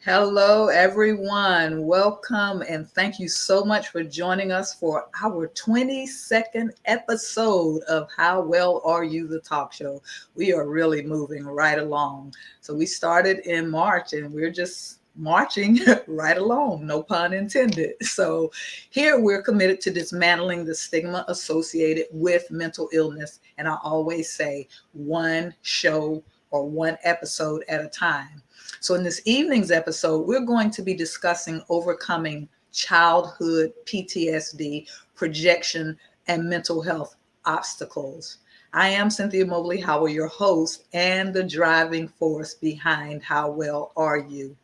Hello, everyone. Welcome and thank you so much for joining us for our 22nd episode of How Well Are You, the talk show. We are really moving right along. So, we started in March and we're just marching right along, no pun intended. So, here we're committed to dismantling the stigma associated with mental illness. And I always say one show or one episode at a time. So, in this evening's episode, we're going to be discussing overcoming childhood PTSD, projection, and mental health obstacles. I am Cynthia Mobley-Howell, your host and the driving force behind How Well Are You?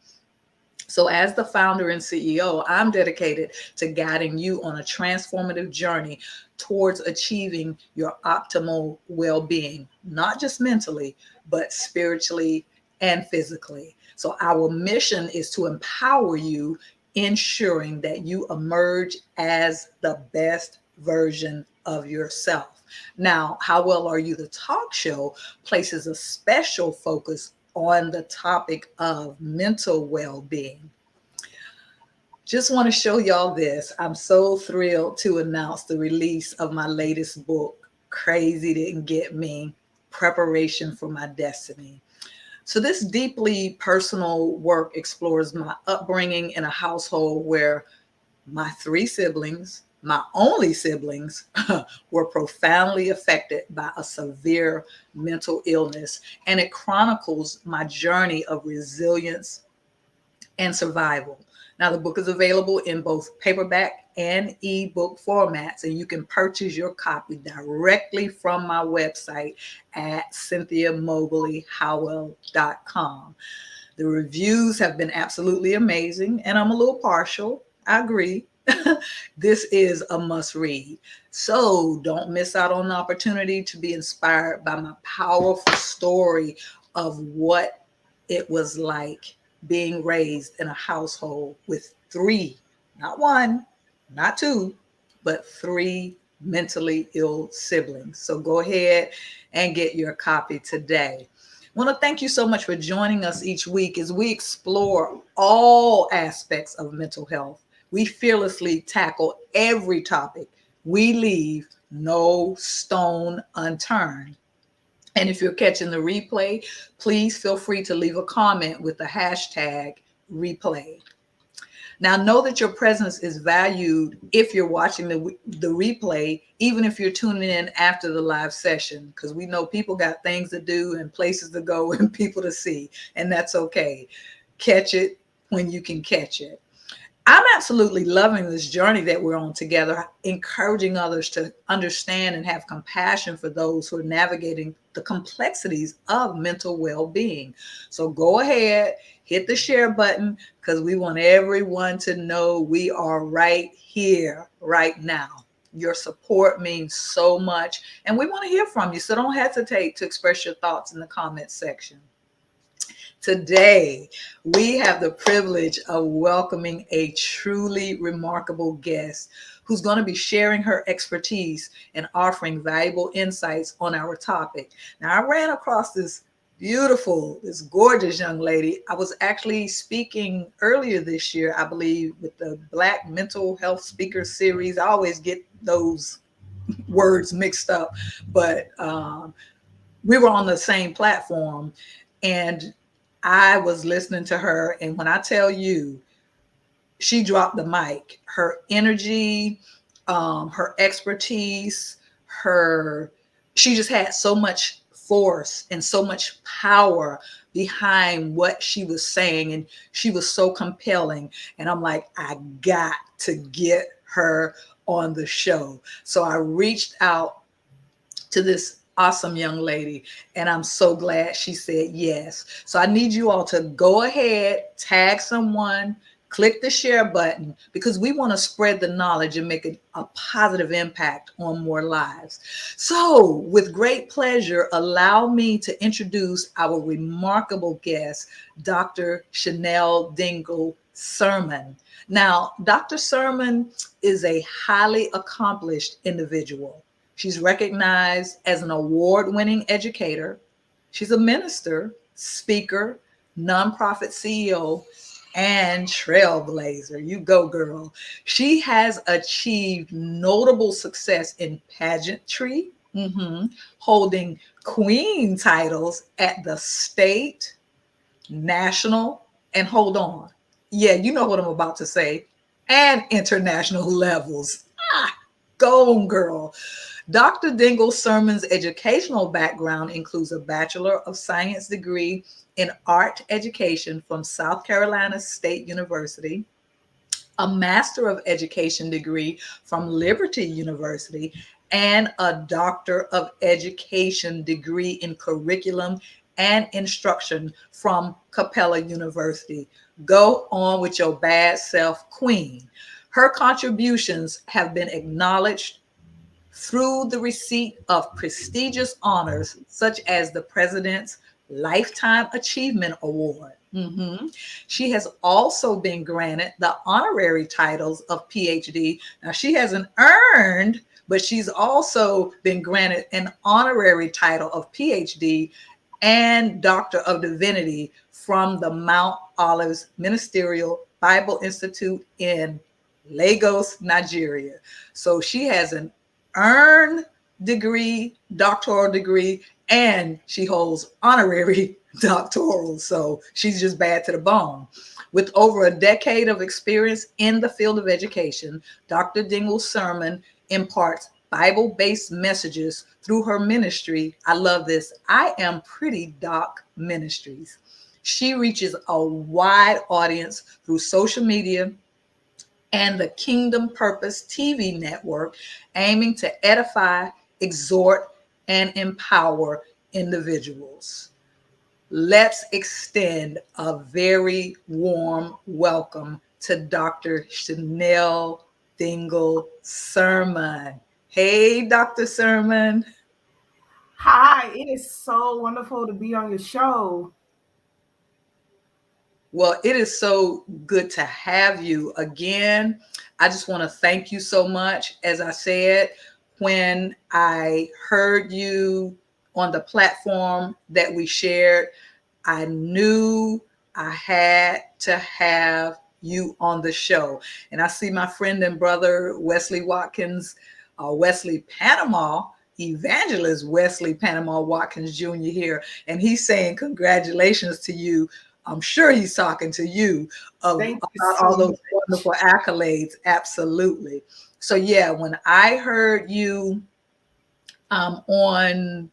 So, as the founder and CEO, I'm dedicated to guiding you on a transformative journey towards achieving your optimal well being, not just mentally, but spiritually and physically. So, our mission is to empower you, ensuring that you emerge as the best version of yourself. Now, How Well Are You? The talk show places a special focus on the topic of mental well being. Just want to show y'all this. I'm so thrilled to announce the release of my latest book, Crazy Didn't Get Me, Preparation for My Destiny. So, this deeply personal work explores my upbringing in a household where my three siblings, my only siblings, were profoundly affected by a severe mental illness. And it chronicles my journey of resilience and survival. Now, the book is available in both paperback and ebook formats, and you can purchase your copy directly from my website at cynthiamobleyhowell.com. The reviews have been absolutely amazing, and I'm a little partial. I agree. This is a must read. So don't miss out on the opportunity to be inspired by my powerful story of what it was like being raised in a household with three, not one, not two, but three mentally ill siblings. So go ahead and get your copy today. I want to thank you so much for joining us each week as we explore all aspects of mental health. We fearlessly tackle every topic. We leave no stone unturned. And if you're catching the replay, please feel free to leave a comment with the hashtag replay. Now, know that your presence is valued if you're watching the replay, even if you're tuning in after the live session, because we know people got things to do and places to go and people to see, and that's okay. Catch it when you can catch it. I'm absolutely loving this journey that we're on together, encouraging others to understand and have compassion for those who are navigating the complexities of mental well-being. So go ahead, hit the share button, because we want everyone to know we are right here, right now. Your support means so much, and we want to hear from you. So don't hesitate to express your thoughts in the comments section. Today, we have the privilege of welcoming a truly remarkable guest who's going to be sharing her expertise and offering valuable insights on our topic. Now, I ran across this gorgeous young lady. I was actually speaking earlier this year, I believe, with the Black Mental Health Speaker Series. I always get those words mixed up, but we were on the same platform. And I was listening to her, and when I tell you, she dropped the mic. Her energy, her expertise, she just had so much force and so much power behind what she was saying, and she was so compelling. And I'm like, I got to get her on the show. So I reached out to this awesome young lady, and I'm so glad she said yes. So I need you all to go ahead, tag someone, click the share button, because we want to spread the knowledge and make a positive impact on more lives. So with great pleasure, allow me to introduce our remarkable guest, Dr. Chanell Dingle-Sermon. Now, Dr. Sermon is a highly accomplished individual. She's recognized as an award-winning educator. She's a minister, speaker, nonprofit CEO, and trailblazer. You go, girl. She has achieved notable success in pageantry, holding queen titles at the state, national, and hold on. Yeah, you know what I'm about to say, and international levels. Ah, go on, girl. Dr. Dingle-Sermon's educational background includes a Bachelor of Science degree in art education from South Carolina State University, a Master of Education degree from Liberty University, and a Doctor of Education degree in curriculum and instruction from Capella University. Go on with your bad self, Queen. Her contributions have been acknowledged through the receipt of prestigious honors such as the President's Lifetime Achievement Award. She has also been granted the honorary titles of PhD. Now, she hasn't earned, but she's also been granted an honorary title of PhD and Doctor of Divinity from the Mount Olives Ministerial Bible Institute in Lagos, Nigeria. So she has an earned degree, doctoral degree, and she holds honorary doctoral. So she's just bad to the bone. With over a decade of experience in the field of education, Dr. Dingle-Sermon imparts Bible-based messages through her ministry. I love this. I Am Pretty Doc Ministries. She reaches a wide audience through social media and the Kingdom Purpose TV network, aiming to edify, exhort, and empower individuals. Let's extend a very warm welcome to Dr. Chanell Dingle-Sermon. Hey, Dr. Sermon. Hi, it is so wonderful to be on your show. Well, it is so good to have you again. I just want to thank you so much. As I said, when I heard you on the platform that we shared, I knew I had to have you on the show. And I see my friend and brother, Wesley Watkins, Wesley Panama, evangelist Wesley Panama Watkins Jr. here. And he's saying congratulations to you. I'm sure he's talking to you Thank you about so all those much. wonderful accolades. Absolutely. So yeah, when I heard you on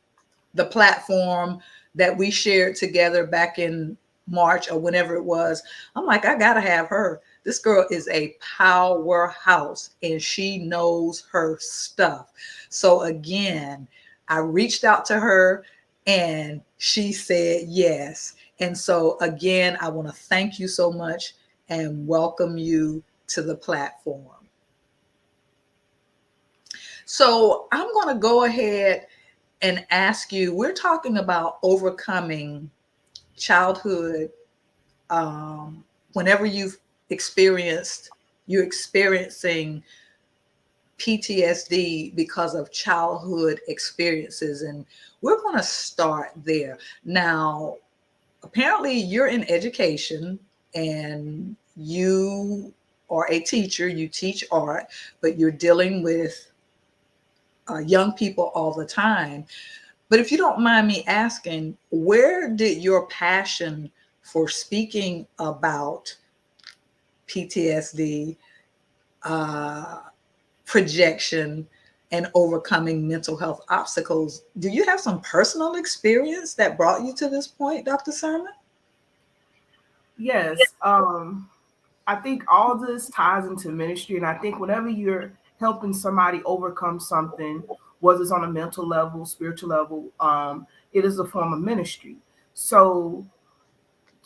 the platform that we shared together back in March or whenever it was, I'm like, I gotta have her. This girl is a powerhouse and she knows her stuff. So again, I reached out to her and she said yes. And so again, I want to thank you so much and welcome you to the platform. So I'm going to go ahead and ask you, we're talking about overcoming childhood, whenever you're experiencing PTSD because of childhood experiences. And we're going to start there. Now, apparently you're in education and you are a teacher, you teach art, but you're dealing with young people all the time. But if you don't mind me asking, where did your passion for speaking about PTSD, uh, projection, and overcoming mental health obstacles, do you have some personal experience that brought you to this point, Dr. Sermon? Yes, I think all this ties into ministry, and I think whenever you're helping somebody overcome something, whether it's on a mental level, spiritual level, it is a form of ministry. So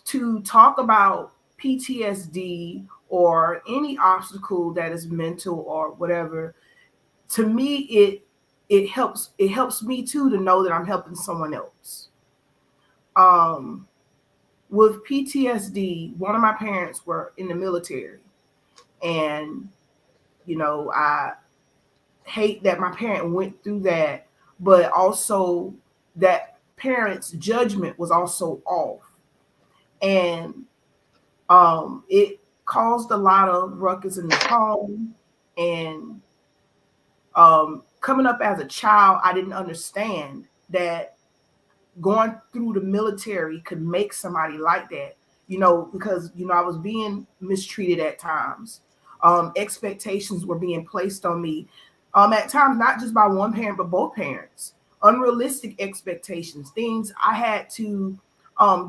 to talk about PTSD or any obstacle that is mental or whatever, to me it helps me too to know that I'm helping someone else. Um, with PTSD, one of my parents were in the military, and I hate that my parent went through that, but also that parent's judgment was also off. And It caused a lot of ruckus in the home. And coming up as a child, I didn't understand that going through the military could make somebody like that, because, I was being mistreated at times. Expectations were being placed on me, at times, not just by one parent, but both parents. Unrealistic expectations, things I had to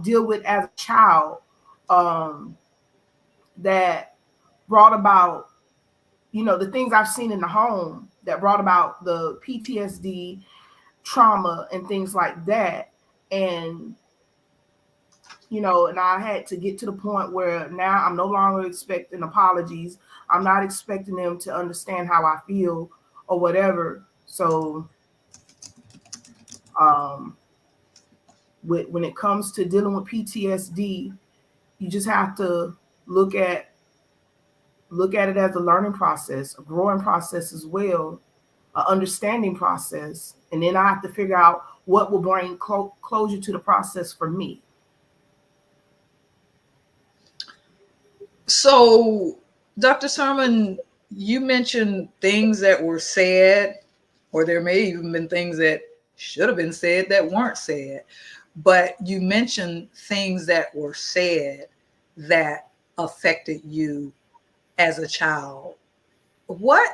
deal with as a child, um, that brought about, the things I've seen in the home that brought about the PTSD, trauma, and things like that. And and I had to get to the point where now I'm no longer expecting apologies. I'm not expecting them to understand how I feel or whatever. So um, when it comes to dealing with PTSD, you just have to look at it as a learning process, a growing process as well, an understanding process, and then I have to figure out what will bring closure to the process for me. So, Dr. Sermon, you mentioned things that were said, or there may even been things that should have been said that weren't said. But you mentioned things that were said that affected you as a child. What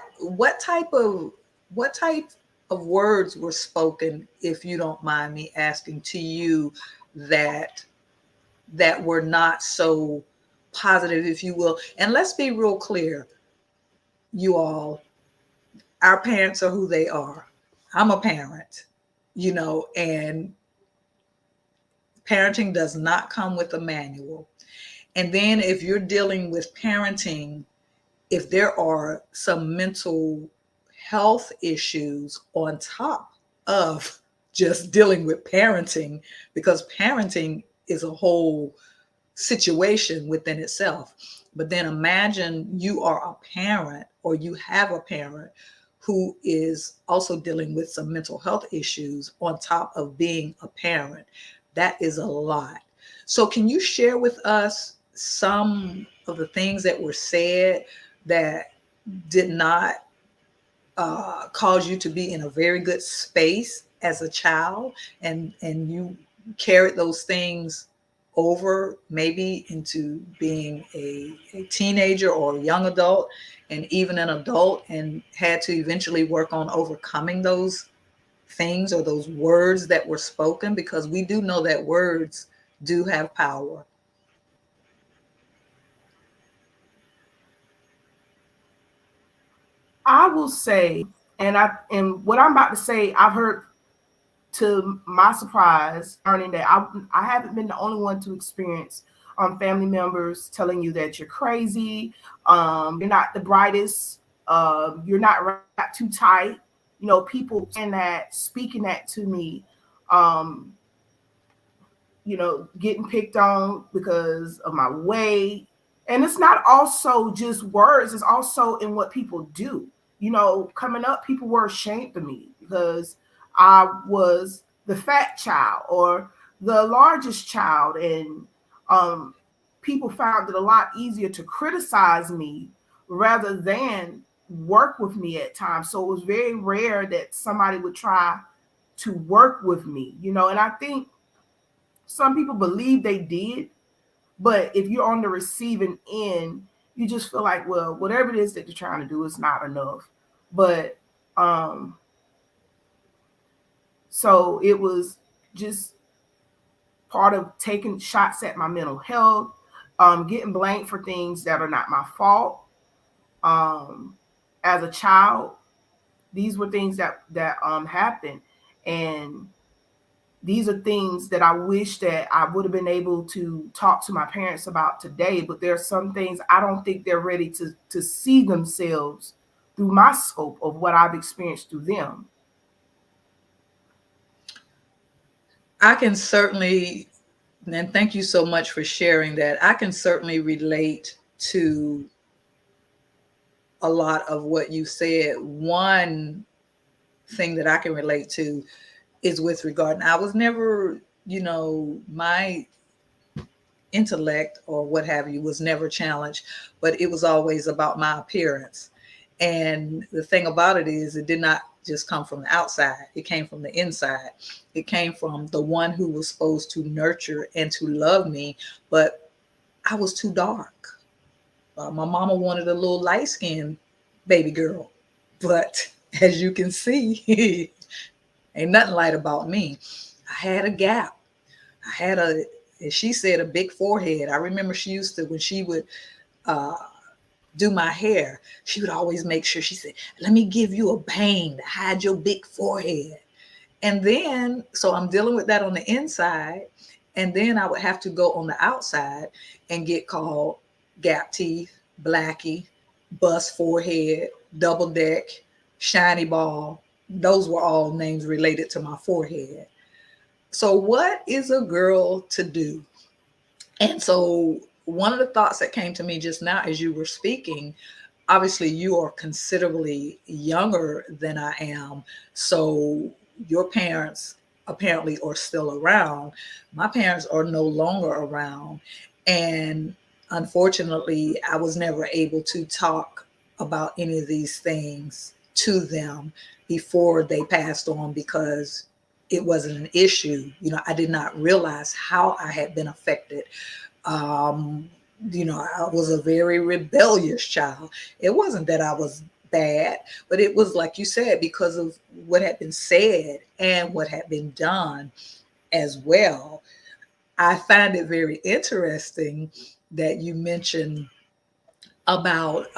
type of what type of words were spoken, if you don't mind me asking, to you that were not so positive, if you will? And let's be real clear, you all, our parents are who they are. I'm a parent, and parenting does not come with a manual. And then if you're dealing with parenting, if there are some mental health issues on top of just dealing with parenting, because parenting is a whole situation within itself. But then imagine you are a parent, or you have a parent who is also dealing with some mental health issues on top of being a parent. That is a lot. So can you share with us some of the things that were said that did not cause you to be in a very good space as a child, and you carried those things over maybe into being a teenager or a young adult, and even an adult, and had to eventually work on overcoming those things or those words that were spoken? Because we do know that words do have power. I will say, and what I'm about to say, I've heard, to my surprise, learning that I haven't been the only one to experience family members telling you that you're crazy, you're not the brightest, you're not wrapped too tight. People saying that, speaking that to me, um, getting picked on because of my weight. And it's not also just words, it's also in what people do. Coming up, people were ashamed of me because I was the fat child or the largest child. And um, people found it a lot easier to criticize me rather than work with me at times. So it was very rare that somebody would try to work with me, and I think some people believe they did, but if you're on the receiving end, you just feel like, well, whatever it is that you're trying to do is not enough. But um, so it was just part of taking shots at my mental health, getting blamed for things that are not my fault. Um, as a child, these were things that happened, and these are things that I wish that I would have been able to talk to my parents about today. But there are some things I don't think they're ready to see themselves through my scope of what I've experienced through them. I can certainly, and thank you so much for sharing that. I can certainly relate to a lot of what you said. One thing that I can relate to is with regard, and I was never, my intellect or what have you was never challenged, but it was always about my appearance. And the thing about it is, it did not just come from the outside, it came from the inside. It came from the one who was supposed to nurture and to love me, but I was too dark. My mama wanted a little light skinned baby girl, but as you can see, ain't nothing light about me. I had a gap. I had a, as she said, a big forehead. I remember she used to, when she would uh, do my hair, she would always make sure, she said, let me give you a bang to hide your big forehead. And then, so I'm dealing with that on the inside. And then I would have to go on the outside and get called gap teeth, blackie, bust forehead, double deck, shiny ball. Those were all names related to my forehead. So, what is a girl to do? And so, one of the thoughts that came to me just now as you were speaking, obviously, you are considerably younger than I am. So, your parents apparently are still around. My parents are no longer around. And unfortunately, I was never able to talk about any of these things to them before they passed on because it wasn't an issue. You know, I did not realize how I had been affected. Um, you know, I was a very rebellious child. It wasn't that I was bad, but it was like you said, because of what had been said and what had been done as well. I find it very interesting that you mentioned about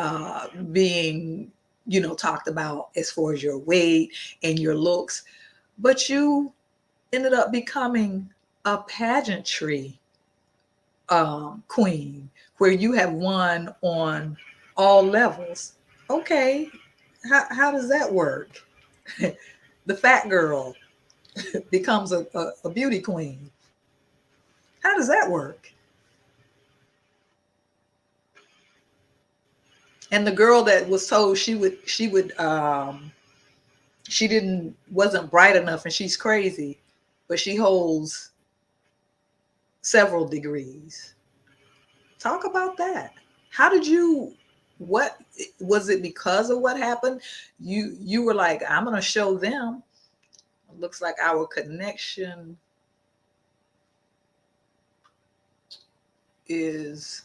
being, you know, talked about as far as your weight and your looks, but you ended up becoming a pageantry queen where you have won on all levels. Okay, how does that work? The fat girl becomes a beauty queen. How does that work? And the girl that was told she didn't wasn't bright enough and she's crazy, but she holds several degrees. Talk about that. How did you, what was it, because of what happened? You were like, I'm gonna show them. It looks like our connection is,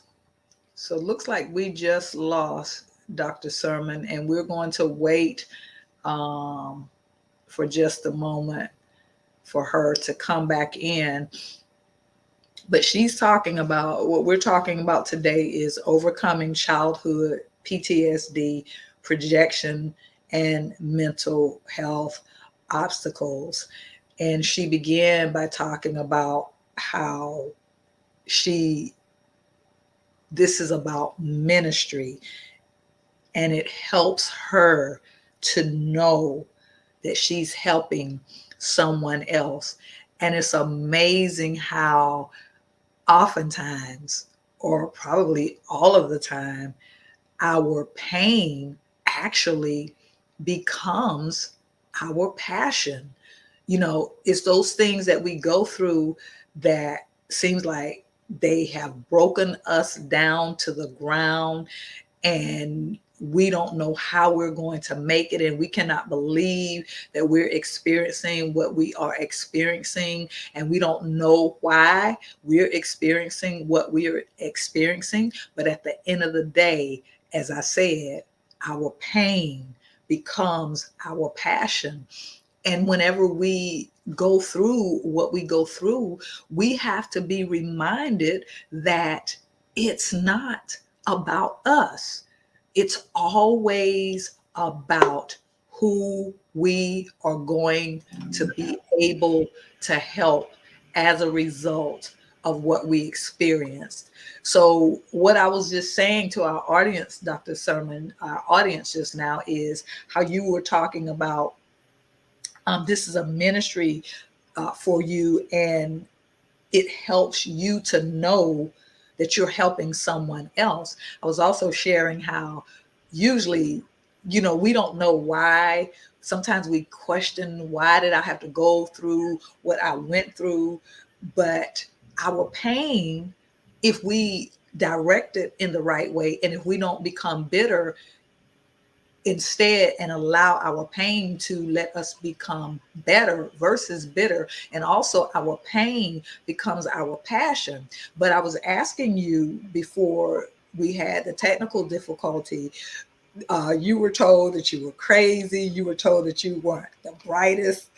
so it looks like we just lost Dr. Sermon, and we're going to wait for just a moment for her to come back in. But she's talking about, what we're talking about today is overcoming childhood PTSD, projection, and mental health obstacles. And she began by talking about how this is about ministry, and it helps her to know that she's helping someone else. And it's amazing how oftentimes, or probably all of the time, our pain actually becomes our passion. You know, it's those things that we go through that seems like they have broken us down to the ground, and we don't know how we're going to make it, and we cannot believe that we're experiencing what we are experiencing, and we don't know why we're experiencing what we're experiencing. But at the end of the day, as I said, our pain becomes our passion. And whenever we go through what we go through, we have to be reminded that it's not about us. It's always about who we are going to be able to help as a result of what we experienced. So, what I was just saying to our audience, Dr. Sermon, our audience just now, is how you were talking about this is a ministry for you, and it helps you to know that you're helping someone else. I was also sharing how usually, you know, we don't know why. Sometimes we question, why did I have to go through what I went through? But our pain if we direct it in the right way, and if we don't become bitter instead and allow our pain to let us become better versus bitter, and also our pain becomes our passion. But I was asking you before we had the technical difficulty, you were told that you were crazy, you were told that you weren't the brightest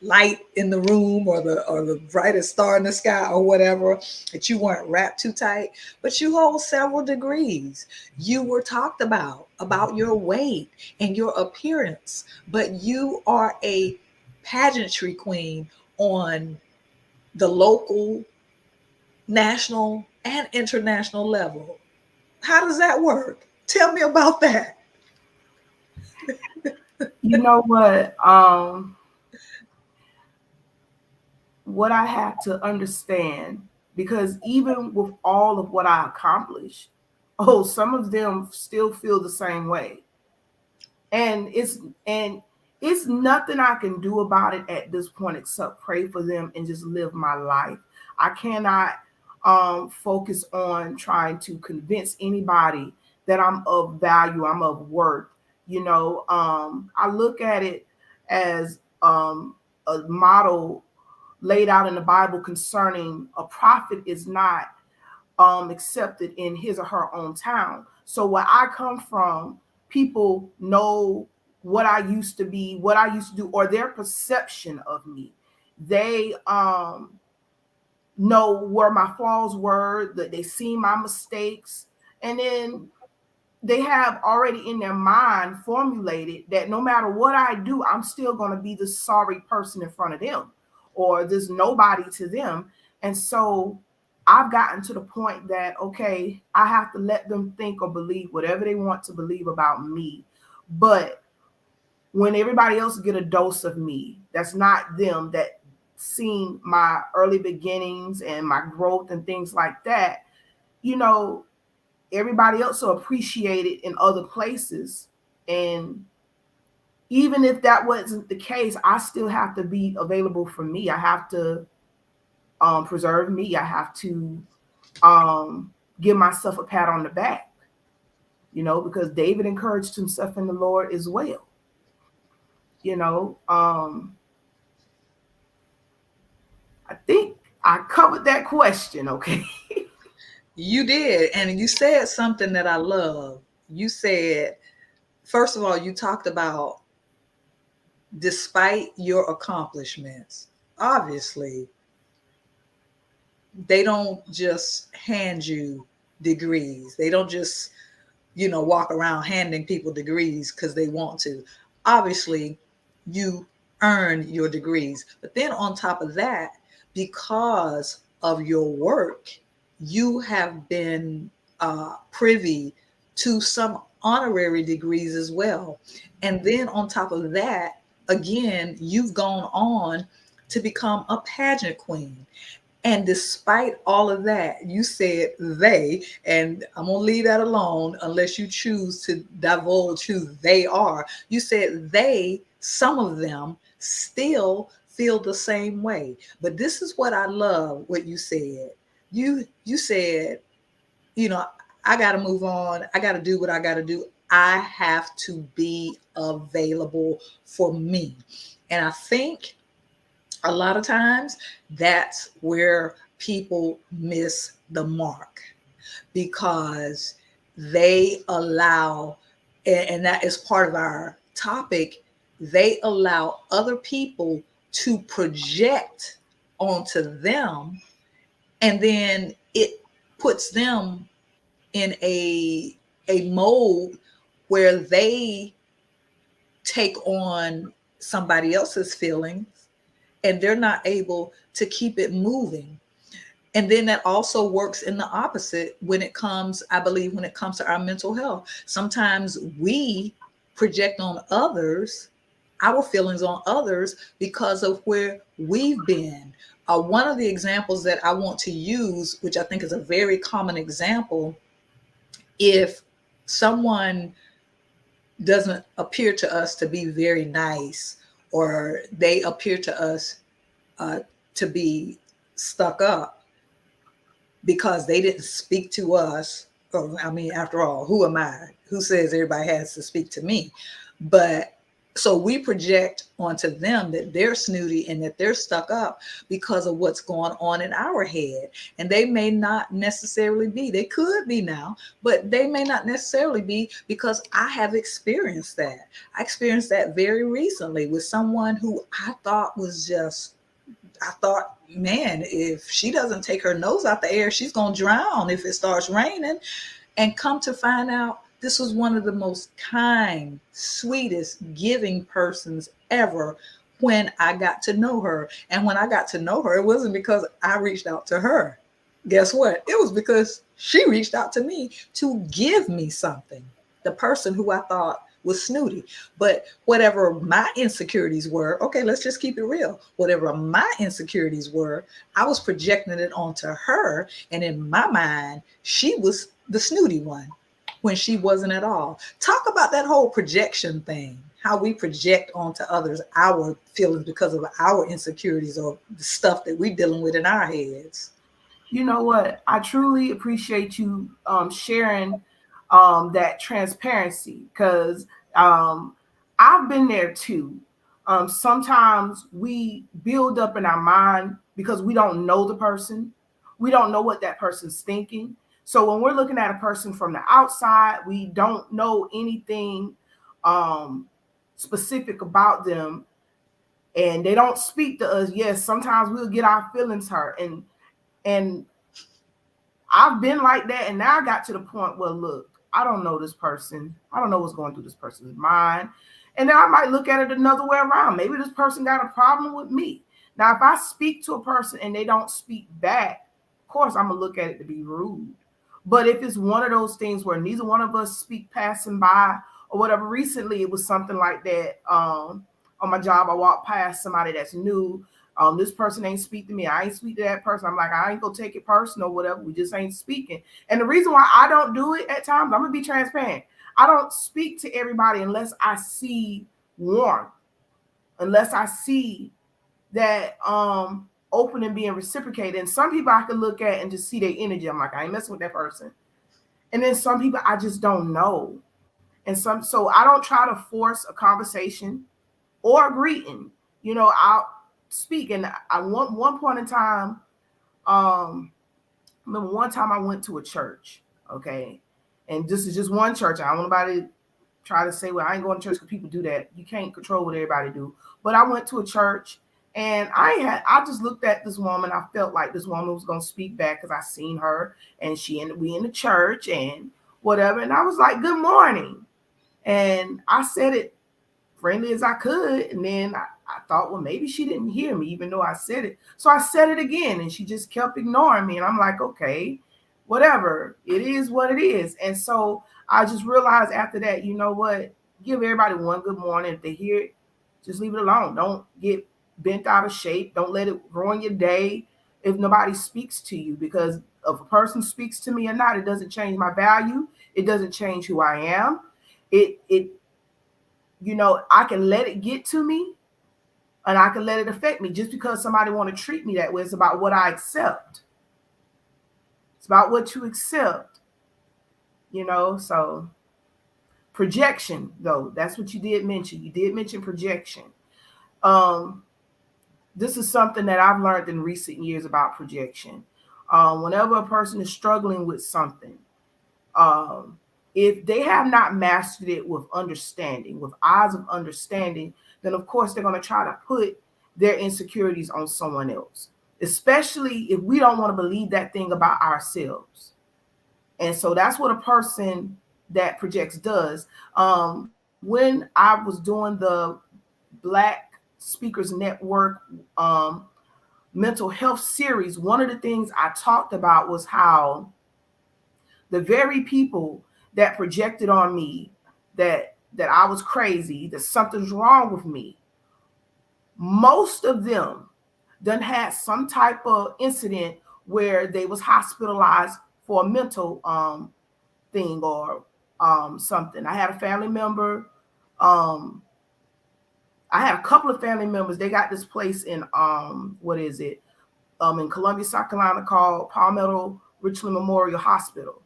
light in the room, or the brightest star in the sky, or whatever, that you weren't wrapped too tight, but you hold several degrees. You were talked about your weight and your appearance, but you are a pageantry queen on the local, national, and international level. How does that work? Tell me about that. You know what I have to understand, because even with all of what I accomplished, oh, some of them still feel the same way. And it's nothing I can do about it at this point except pray for them and just live my life. I cannot focus on trying to convince anybody that I'm of value, I'm of worth. I look at it as a model laid out in the Bible concerning a prophet is not accepted in his or her own town. So where I come from, people know what I used to be, what I used to do, or their perception of me. They know where my flaws were, that they see my mistakes, and then they have already in their mind formulated that no matter what I do, I'm still going to be the sorry person in front of them, or this nobody to them. And so I've gotten to the point that, okay, I have to let them think or believe whatever they want to believe about me. But when everybody else get a dose of me, that's not them, that seen my early beginnings and my growth and things like that, you know, everybody else will appreciate it in other places. And even if that wasn't the case, I still have to be available for me. I have to preserve me. I have to give myself a pat on the back, because David encouraged himself in the Lord as well. you know um I think I covered that question. Okay. You did. And you said something that I love. You said, first of all, you talked about despite your accomplishments, obviously, they don't just hand you degrees. They don't just, walk around handing people degrees because they want to. Obviously, you earn your degrees. But then on top of that, because of your work, you have been privy to some honorary degrees as well. And then on top of that, again, you've gone on to become a pageant queen. And despite all of that, you said they, and I'm going to leave that alone unless you choose to divulge who they are. You said they, some of them, still feel the same way. But this is what I love what you said. You said, you know, I got to move on. I got to do what I got to do. I have to be available for me. And I think a lot of times that's where people miss the mark, because they allow, and that is part of our topic, they allow other people to project onto them, and then it puts them in a mode where they take on somebody else's feelings, and they're not able to keep it moving. And then that also works in the opposite when it comes, I believe, when it comes to our mental health. Sometimes we project on others, our feelings on others, because of where we've been. One of the examples that I want to use, which I think is a very common example, if someone doesn't appear to us to be very nice, or they appear to us uh, to be stuck up, because they didn't speak to us. Or, I mean, after all, who am I? Who says everybody has to speak to me? But so we project onto them that they're snooty and that they're stuck up because of what's going on in our head. And they may not necessarily be, they could be now, but they may not necessarily be, because I have experienced that. I experienced that very recently with someone who I thought was just, I thought, man, if she doesn't take her nose out the air, she's going to drown if it starts raining. And come to find out, this was one of the most kind, sweetest, giving persons ever when I got to know her. And when I got to know her, it wasn't because I reached out to her. Guess what? It was because she reached out to me to give me something. The person who I thought was snooty. But whatever my insecurities were, okay, let's just keep it real. Whatever my insecurities were, I was projecting it onto her. And in my mind, she was the snooty one when she wasn't at all. Talk about that whole projection thing, how we project onto others our feelings because of our insecurities or the stuff that we're dealing with in our heads. You know what? I truly appreciate you sharing that transparency, because I've been there too. Sometimes we build up in our mind because we don't know the person. We don't know what that person's thinking. So when we're looking at a person from the outside, we don't know anything um, specific about them, and they don't speak to us. Yes, sometimes we'll get our feelings hurt, and I've been like that, and now I got to the point where, look, I don't know this person. I don't know what's going through this person's mind. And then I might look at it another way around. Maybe this person got a problem with me. Now, if I speak to a person and they don't speak back, of course, I'm going to look at it to be rude. But if it's one of those things where neither one of us speak passing by or whatever, recently it was something like that. On my job, I walked past somebody that's new. This person ain't speak to me. I ain't speak to that person. I'm like, I ain't gonna take it personal, whatever. We just ain't speaking. And the reason why I don't do it at times, I'm gonna be transparent. I don't speak to everybody unless I see warmth, unless I see that open and being reciprocated. And some people I can look at and just see their energy. I'm like, I ain't messing with that person. And then some people I just don't know. And so I don't try to force a conversation or a greeting. I'll speak. And I one point in time, remember one time I went to a church, okay? And this is just one church. I don't want nobody to try to say, well, I ain't going to church because people do that. You can't control what everybody do. But I went to a church, and I just looked at this woman. I felt like this woman was going to speak back because I seen her, and we in the church and whatever. And I was like, good morning. And I said it friendly as I could. And then I thought, well, maybe she didn't hear me, even though I said it. So I said it again, and she just kept ignoring me. And I'm like, okay, whatever. It is what it is. And so I just realized after that, you know what? Give everybody one good morning. If they hear it, just leave it alone. Don't get bent out of shape. Don't let it ruin your day if nobody speaks to you, because if a person speaks to me or not, it doesn't change my value. It doesn't change who I am. It I can let it get to me, and I can let it affect me. Just because somebody want to treat me that way, it's about what I accept. It's about what you accept, so projection, though, that's what you did mention. You did mention projection. This is something that I've learned in recent years about projection. Whenever a person is struggling with something, if they have not mastered it with understanding, with eyes of understanding, then of course they're going to try to put their insecurities on someone else, especially if we don't want to believe that thing about ourselves. And so that's what a person that projects does. When I was doing the Black Speakers Network mental health series, one of the things I talked about was how the very people that projected on me that I was crazy, that something's wrong with me, most of them done had some type of incident where they was hospitalized for a mental thing or something. I had a family member. I had a couple of family members. They got this place in in Columbia, South Carolina called Palmetto Richland Memorial Hospital.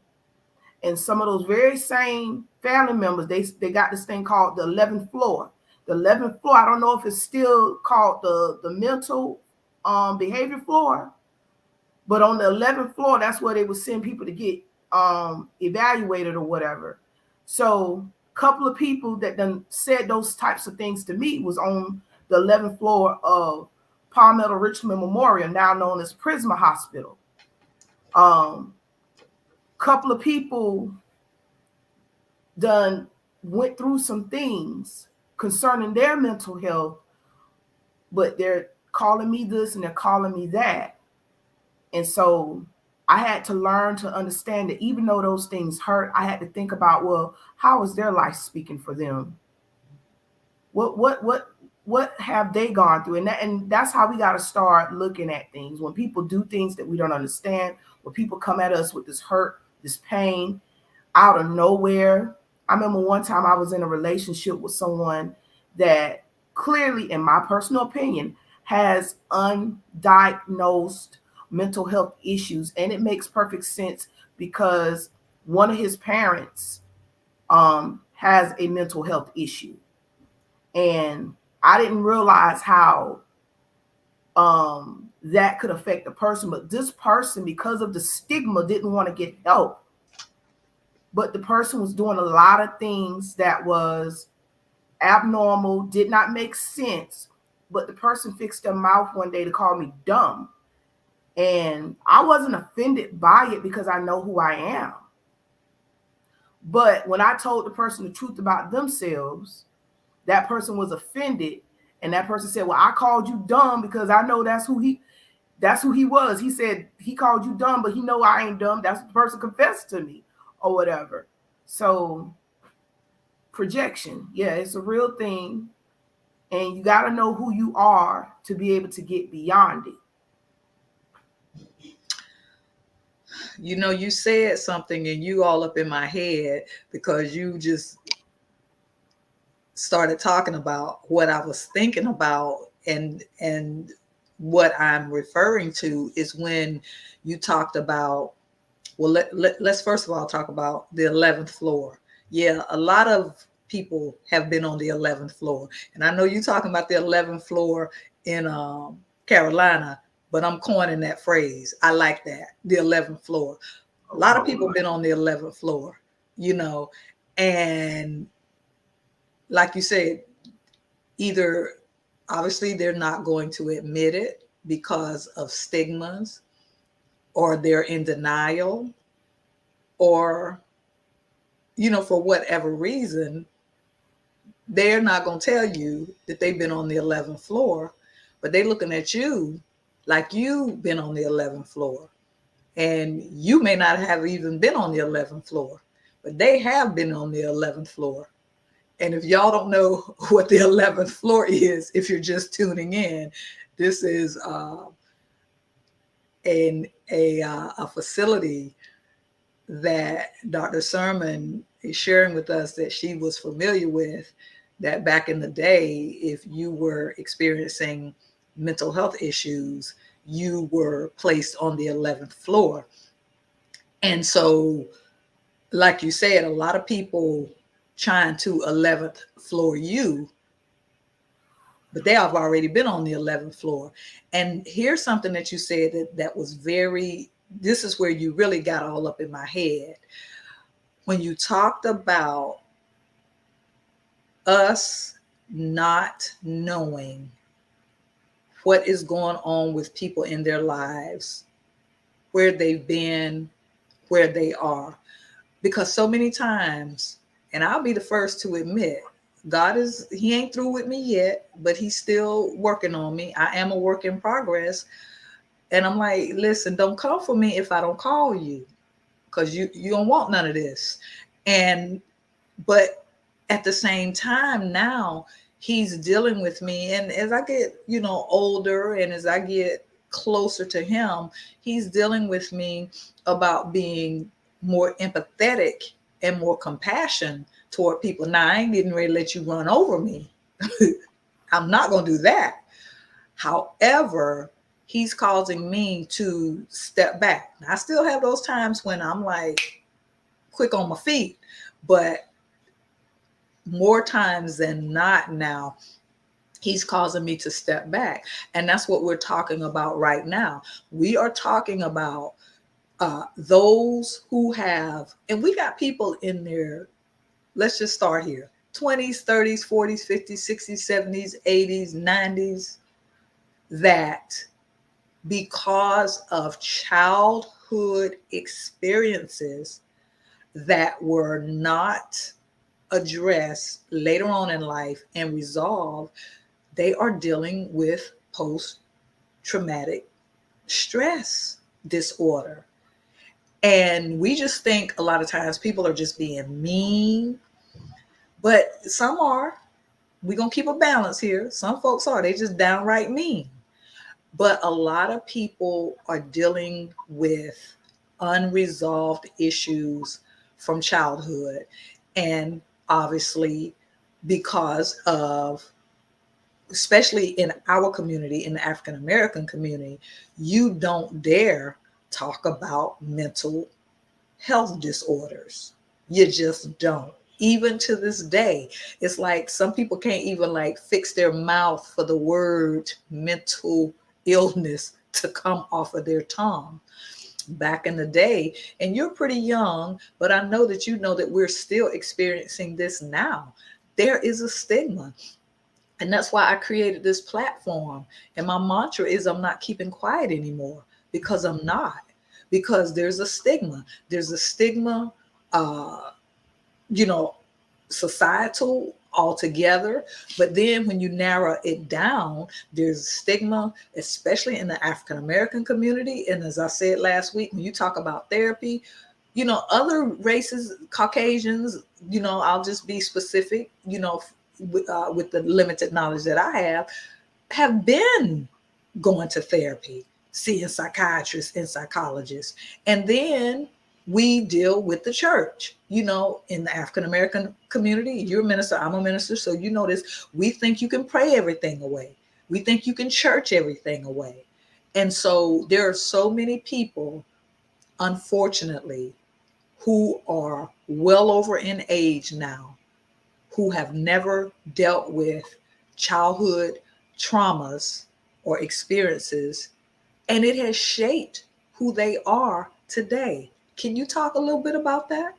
And some of those very same family members, they got this thing called the 11th floor. The 11th floor, I don't know if it's still called the mental behavior floor, but on the 11th floor, that's where they would send people to get evaluated or whatever. So a couple of people that done said those types of things to me was on the 11th floor of Palmetto Richland Memorial, now known as Prisma Hospital. Couple of people done went through some things concerning their mental health, but they're calling me this and they're calling me that. And so I had to learn to understand that even though those things hurt, I had to think about, well, how is their life speaking for them? What have they gone through? And that's how we got to start looking at things. When people do things that we don't understand, when people come at us with this hurt, this pain out of nowhere. I remember one time I was in a relationship with someone that clearly, in my personal opinion, has undiagnosed mental health issues. And it makes perfect sense because one of his parents has a mental health issue. And I didn't realize how that could affect the person. But this person, because of the stigma, didn't want to get help. But the person was doing a lot of things that was abnormal, did not make sense. But the person fixed their mouth one day to call me dumb. And I wasn't offended by it because I know who I am. But when I told the person the truth about themselves, that person was offended. And that person said, well, I called you dumb because I know that's who he was. He said he called you dumb, but he know I ain't dumb. That's what the person confessed to me or whatever. So projection, yeah, it's a real thing. And you got to know who you are to be able to get beyond it. You know, you said something and you all up in my head because you just started talking about what I was thinking about, and what I'm referring to is when you talked about, well, let's first of all talk about the 11th floor. Yeah, a lot of people have been on the 11th floor, and I know you're talking about the 11th floor in Carolina, but I'm coining that phrase. I like that, the 11th floor. A lot of people have been on the 11th floor, you know, and like you said, either obviously they're not going to admit it because of stigmas, or they're in denial, or, you know, for whatever reason, they're not going to tell you that they've been on the 11th floor, but they're looking at you like you've been on the 11th floor. And you may not have even been on the 11th floor, but they have been on the 11th floor. And if y'all don't know what the 11th floor is, if you're just tuning in, this is a facility that Dr. Sermon is sharing with us that she was familiar with, that back in the day, if you were experiencing mental health issues, you were placed on the 11th floor. And so, like you said, a lot of people trying to 11th floor you, but they have already been on the 11th floor. And here's something that you said that was very, this is where you really got all up in my head. When you talked about us not knowing what is going on with people in their lives, where they've been, where they are. Because so many times, and I'll be the first to admit, he ain't through with me yet, but he's still working on me. I am a work in progress. And I'm like, listen, don't come for me if I don't call you, because you don't want none of this. But at the same time now, he's dealing with me. And as I get, older, and as I get closer to him, he's dealing with me about being more empathetic and more compassion toward people. Now, I ain't getting ready to let you run over me. I'm not going to do that. However, he's causing me to step back. I still have those times when I'm like quick on my feet, but more times than not now, he's causing me to step back. And that's what we're talking about right now. We are talking about those who have, and we got people in there, let's just start here, 20s, 30s, 40s, 50s, 60s, 70s, 80s, 90s, that because of childhood experiences that were not addressed later on in life and resolved, they are dealing with post traumatic stress disorder. And we just think a lot of times people are just being mean, but some are. We're going to keep a balance here. Some folks are, they just downright mean. But a lot of people are dealing with unresolved issues from childhood. And obviously, because of, especially in our community, in the African American community, you don't dare talk about mental health disorders. You just don't. Even to this day, it's like some people can't even like fix their mouth for the word mental illness to come off of their tongue. Back in the day, and you're pretty young, but I know that you know that we're still experiencing this now. There is a stigma. And that's why I created this platform. And my mantra is I'm not keeping quiet anymore, because I'm not. Because there's a stigma. There's a stigma, uh, you know, societal altogether. But then when you narrow it down, there's stigma, especially in the African American community. And as I said last week, when you talk about therapy, you know, other races, Caucasians, you know, I'll just be specific, you know, with the limited knowledge that I have been going to therapy, seeing psychiatrists and psychologists. And then we deal with the church, you know, in the African American community. You're a minister, I'm a minister. So you know this, we think you can pray everything away. We think you can church everything away. And so there are so many people, unfortunately, who are well over in age now, who have never dealt with childhood traumas or experiences, and it has shaped who they are today. Can you talk a little bit about that?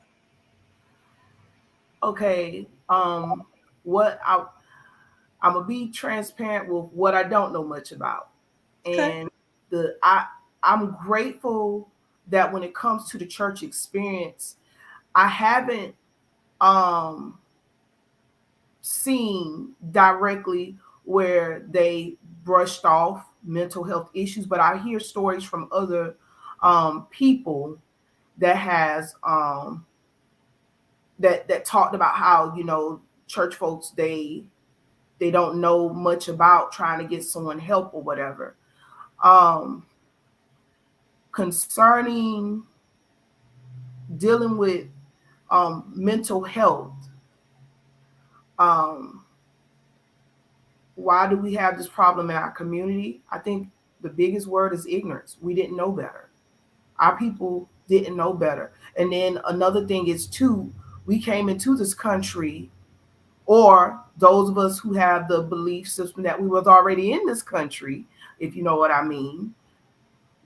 Okay. What I'm gonna be transparent with what I don't know much about, Okay. and I'm grateful that when it comes to the church experience, I haven't um seen directly where they brushed off mental health issues, but I hear stories from other people that has that talked about how, you know, church folks, they don't know much about trying to get someone help or whatever. Um, Concerning dealing with mental health, um, why do we have this problem in our community? I think the biggest word is ignorance. We didn't know better. Our people didn't know better. And then another thing is too, we came into this country, or those of us who have the belief system that we was already in this country, if you know what I mean,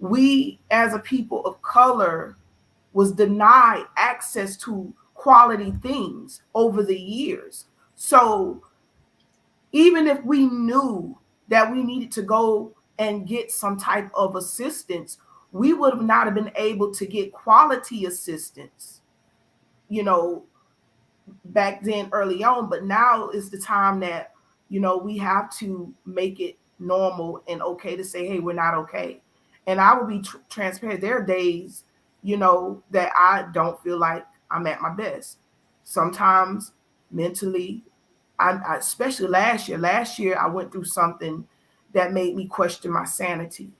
we as a people of color was denied access to quality things over the years. So even if we knew that we needed to go and get some type of assistance, we would have not have been able to get quality assistance, you know, back then early on. But now is the time that, you know, we have to make it normal and okay to say, hey, we're not okay. And I will be transparent. There are days, you know, that I don't feel like I'm at my best. Sometimes mentally, especially last year I went through something that made me question my sanity,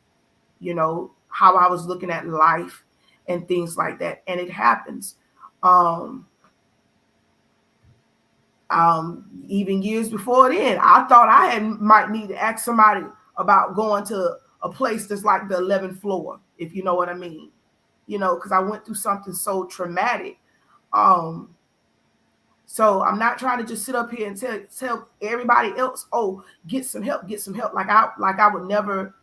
you know, how I was looking at life and things like that. And it happens. um Even years before then, I thought I had might need to ask somebody about going to a place that's like the 11th floor, if you know what I mean. Because I went through something so traumatic. So I'm not trying to just sit up here and tell everybody else, oh, get some help, get some help. Like I would never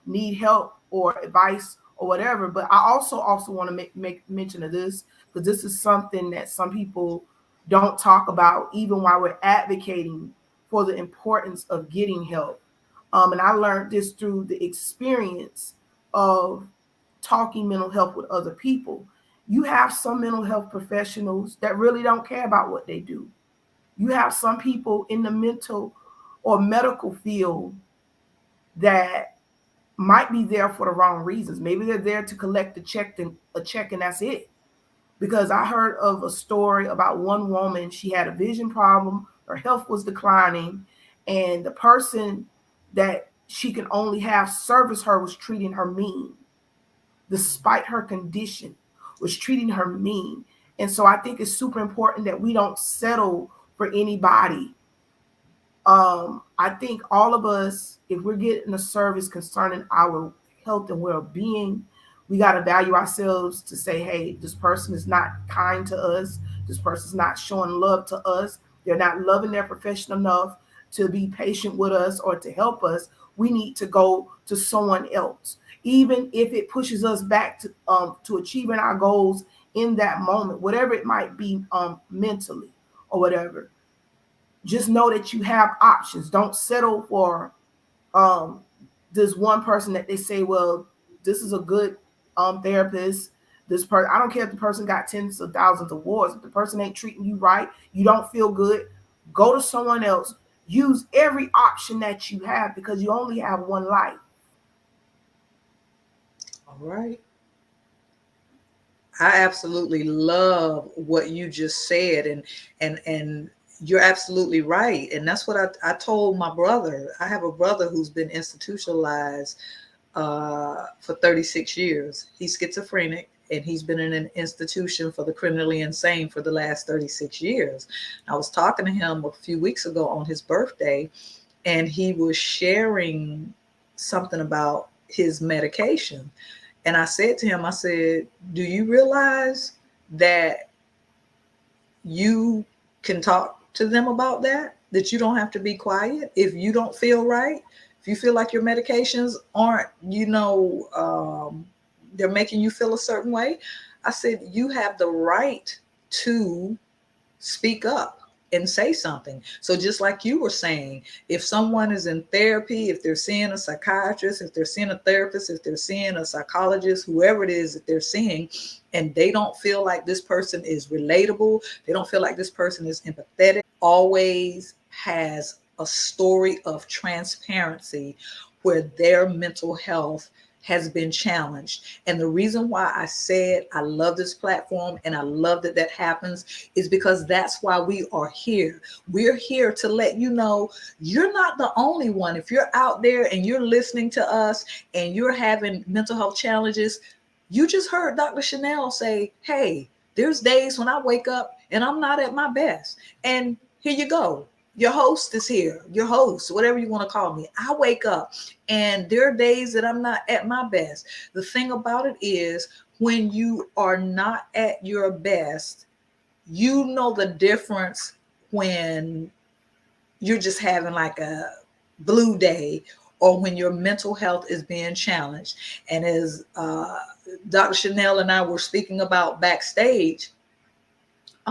need help or advice or whatever. But I also want to make mention of this, because this is something that some people don't talk about, even while we're advocating for the importance of getting help. And I learned this through the experience of talking mental health with other people. You have some mental health professionals that really don't care about what they do. You have some people in the mental or medical field that might be there for the wrong reasons. Maybe they're there to collect a check and that's it. Because I heard of a story about one woman, she had a vision problem, her health was declining, and the person that she can only have service her was treating her mean, despite her condition, was treating her mean. And so I think it's super important that we don't settle for anybody. I think all of us, if we're getting a service concerning our health and well-being, we got to value ourselves to say, hey, this person is not kind to us. This person's not showing love to us. They're not loving their profession enough to be patient with us or to help us. We need to go to someone else, even if it pushes us back to achieving our goals in that moment, whatever it might be, mentally or whatever. Just know that you have options. Don't settle for this one person that they say, well, this is a good therapist. This person, I don't care if the person got tens of thousands of awards. If the person ain't treating you right, you don't feel good, go to someone else. Use every option that you have, because you only have one life. All right. I absolutely love what you just said, and you're absolutely right. And that's what I told my brother. I have a brother who's been institutionalized for 36 years. He's schizophrenic, and he's been in an institution for the criminally insane for the last 36 years. I was talking to him a few weeks ago on his birthday, and he was sharing something about his medication. And I said to him, I said, do you realize that you can talk to them about that? That you don't have to be quiet if you don't feel right? If you feel like your medications aren't, they're making you feel a certain way. I said, you have the right to speak up and say something. So just like you were saying, if someone is in therapy, if they're seeing a psychiatrist, if they're seeing a therapist, if they're seeing a psychologist, whoever it is that they're seeing, and they don't feel like this person is relatable, they don't feel like this person is empathetic, always has a story of transparency where their mental health has been challenged. And the reason why I said I love this platform and I love that that happens is because that's why we are here. We're here to let you know you're not the only one. If you're out there and you're listening to us and you're having mental health challenges, you just heard Dr. Chanell say, hey, there's days when I wake up and I'm not at my best. And here you go. Your host is here, your host, whatever you want to call me. I wake up and there are days that I'm not at my best. The thing about it is, when you are not at your best, you know the difference when you're just having like a blue day or when your mental health is being challenged. And as Dr. Chanell and I were speaking about backstage,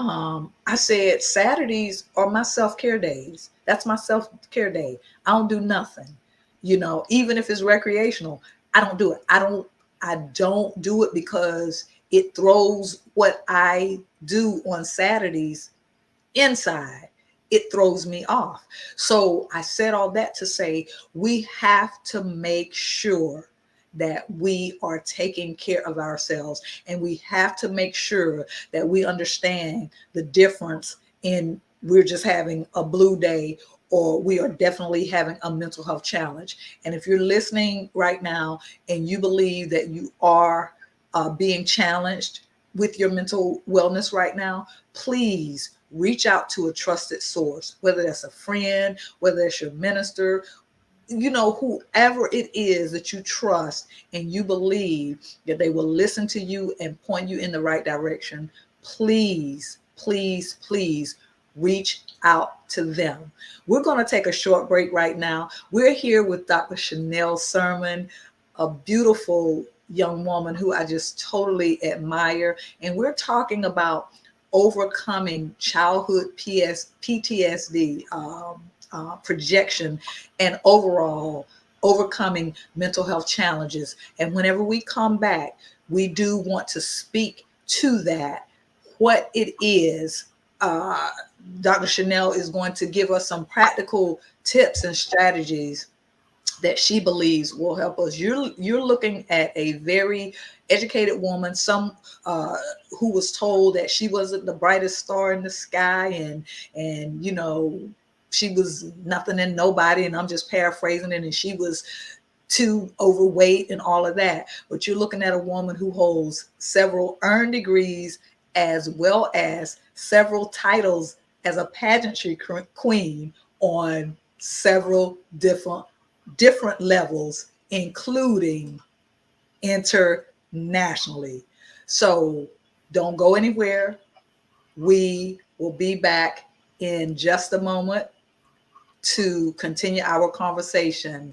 I said Saturdays are my self-care days. That's my self-care day. I don't do nothing, even if it's recreational. I don't do it. I don't do it because it throws what I do on Saturdays inside. It throws me off. So I said all that to say we have to make sure that we are taking care of ourselves, and we have to make sure that we understand the difference in we're just having a blue day or we are definitely having a mental health challenge. And if you're listening right now and you believe that you are being challenged with your mental wellness right now, please reach out to a trusted source, whether that's a friend, whether it's your minister, whoever it is that you trust and you believe that they will listen to you and point you in the right direction, please, please, please reach out to them. We're going to take a short break right now. We're here with Dr. Dingle-Sermon, a beautiful young woman who I just totally admire. And we're talking about overcoming childhood PTSD, projection, and overall overcoming mental health challenges. And whenever we come back, we do want to speak to that, what it is. Dr. Chanell is going to give us some practical tips and strategies that she believes will help us. You're looking at a very educated woman, some who was told that she wasn't the brightest star in the sky, and she was nothing and nobody, and I'm just paraphrasing it, and she was too overweight and all of that. But you're looking at a woman who holds several earned degrees as well as several titles as a pageantry queen on several different levels, including internationally. So don't go anywhere. We will be back in just a moment to continue our conversation.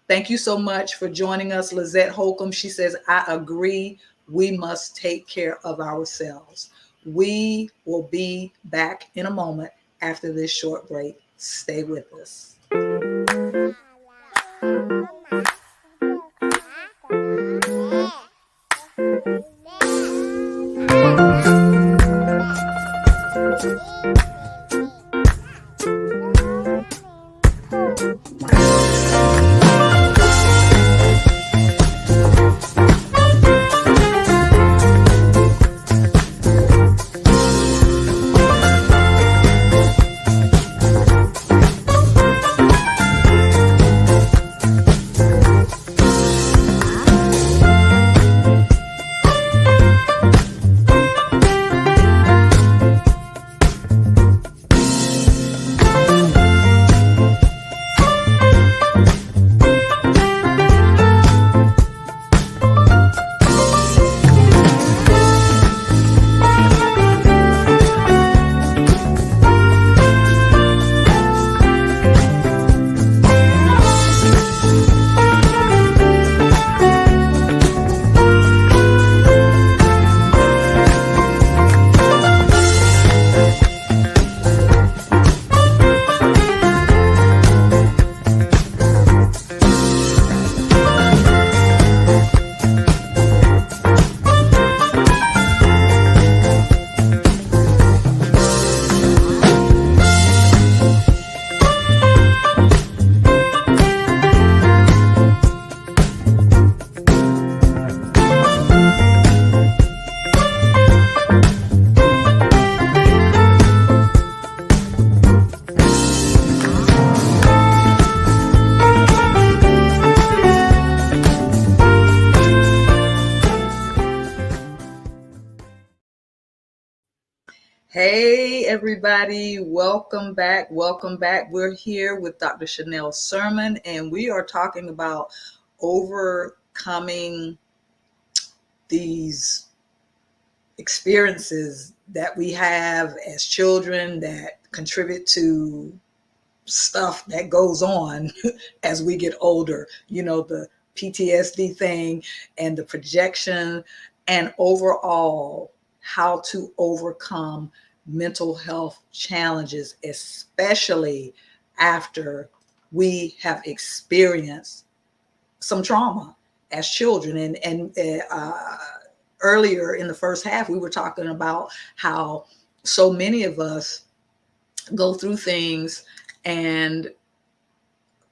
Thank you so much for joining us, Lizette Holcomb. She says, I agree, we must take care of ourselves. We will be back in a moment after this short break. Stay with us. Hey, everybody. Welcome back. Welcome back. We're here with Dr. Dingle-Sermon, and we are talking about overcoming these experiences that we have as children that contribute to stuff that goes on as we get older. The PTSD thing and the projection, and overall how to overcome mental health challenges, especially after we have experienced some trauma as children. And earlier in the first half, we were talking about how so many of us go through things, and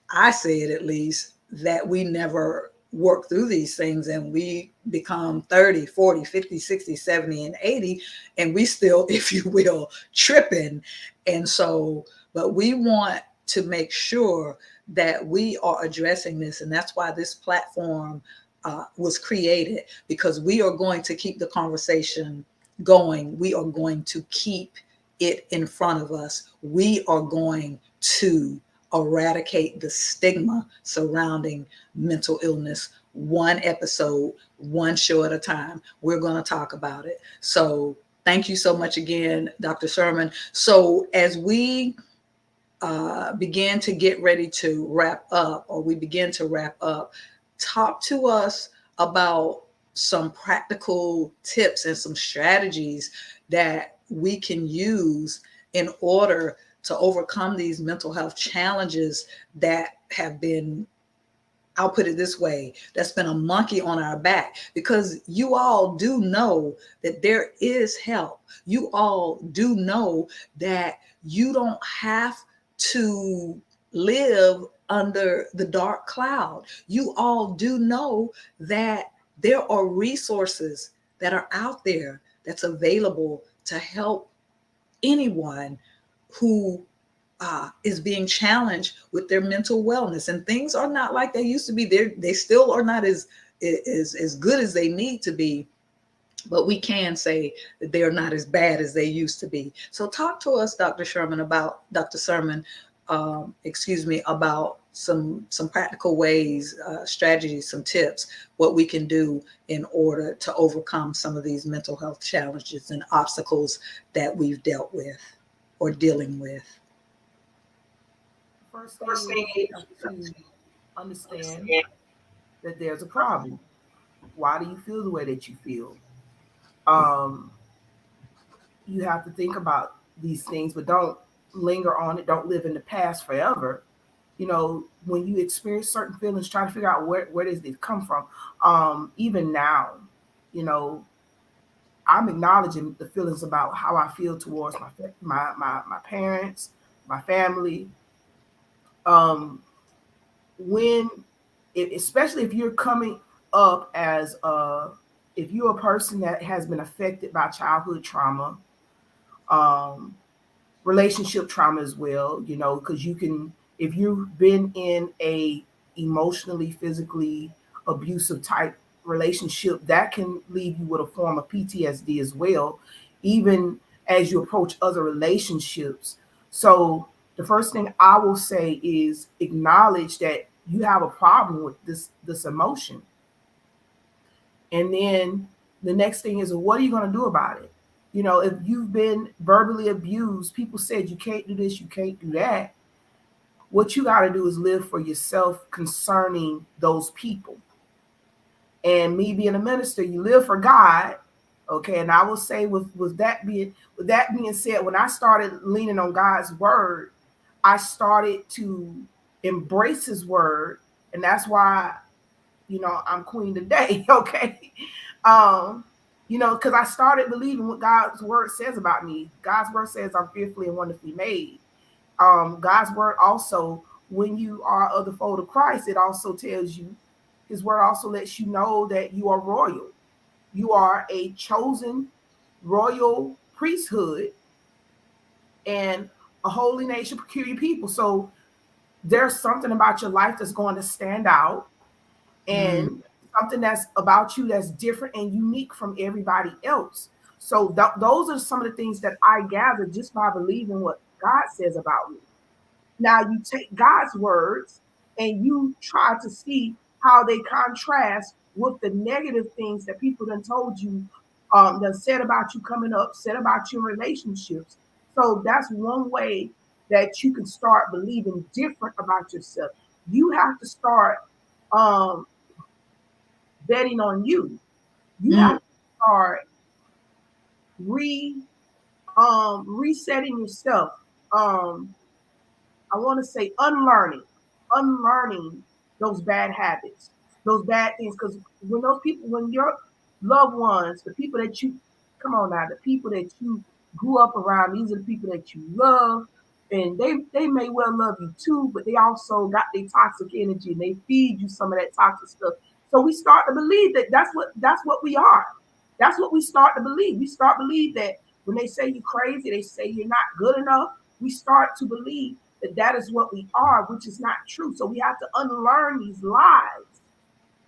I say it at least, that we never work through these things, and we become 30, 40, 50, 60, 70, and 80, and we still, if you will, tripping. And so, but we want to make sure that we are addressing this. And that's why this platform was created, because we are going to keep the conversation going. We are going to keep it in front of us. We are going to eradicate the stigma surrounding mental illness. One episode, one show at a time. We're going to talk about it. So thank you so much again, Dr. Sermon. So as we begin to get ready to wrap up, or we begin to wrap up, talk to us about some practical tips and some strategies that we can use in order to overcome these mental health challenges that have been, I'll put it this way, that's been a monkey on our back, because you all do know that there is help. You all do know that you don't have to live under the dark cloud. You all do know that there are resources that are out there that's available to help anyone who is being challenged with their mental wellness. And things are not like they used to be. They still are not as good as they need to be, but we can say that they are not as bad as they used to be. So talk to us, Dr. Sermon, excuse me, about some practical ways, strategies, some tips, what we can do in order to overcome some of these mental health challenges and obstacles that we've dealt with or dealing with. First thing is you have to understand that there's a problem. Why do you feel the way that you feel? Um, you have to think about these things, but don't linger on it. Don't live in the past forever. You know, when you experience certain feelings, try to figure out where does it come from. Even now, you know, I'm acknowledging the feelings about how I feel towards my parents, my family. Um, when, especially if you're coming up as if you're a person that has been affected by childhood trauma, um, relationship trauma as well, you know, because you can, if you've been in a emotionally, physically abusive type relationship, that can leave you with a form of PTSD as well, even as you approach other relationships. So the first thing I will say is acknowledge that you have a problem with this emotion. And then the next thing is, what are you going to do about it? You know, if you've been verbally abused, people said you can't do this, you can't do that. What you got to do is live for yourself concerning those people. And me being a minister, you live for God. Okay. And I will say with that being said, when I started leaning on God's word, I started to embrace his word. And that's why, you know, I'm queen today. Okay. Um, you know, because I started believing what God's word says about me. God's word says I'm fearfully and wonderfully made. God's word also, when you are of the fold of Christ, it also tells you, his word also lets you know that you are royal. You are a chosen royal priesthood and a holy nation, peculiar people. So there's something about your life that's going to stand out, and Mm. something that's about you that's different and unique from everybody else. So those are some of the things that I gathered just by believing what God says about me. Now you take God's words and you try to see how they contrast with the negative things that people done told you, that said about you coming up, said about your relationships. So that's one way that you can start believing different about yourself. You have to start um, betting on you. You have Mm. to start re resetting yourself. Um, I want to say unlearning those bad habits, those bad things. Because when those people, when your loved ones, the people that you, come on now, the people that you grew up around, these are the people that you love, and they may well love you too, but they also got their toxic energy and they feed you some of that toxic stuff. So we start to believe that that's what we are. That's what we start to believe. We start to believe that when they say you're crazy, they say you're not good enough. We start to believe that that is what we are, which is not true. So we have to unlearn these lies.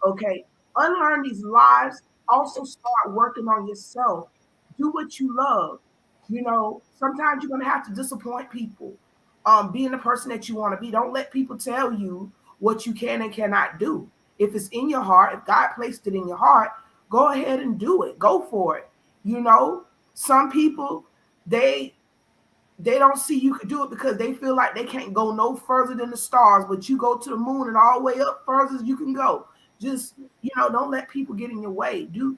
Okay, unlearn these lies. Also start working on yourself. Do what you love. You know, sometimes you're gonna have to disappoint people. being the person that you want to be. Don't let people tell you what you can and cannot do. If it's in your heart, if God placed it in your heart, go ahead and do it. Go for it. You know, some people, they don't see you can do it because they feel like they can't go no further than the stars, but you go to the moon and all the way up further as you can go. Just, don't let people get in your way. Do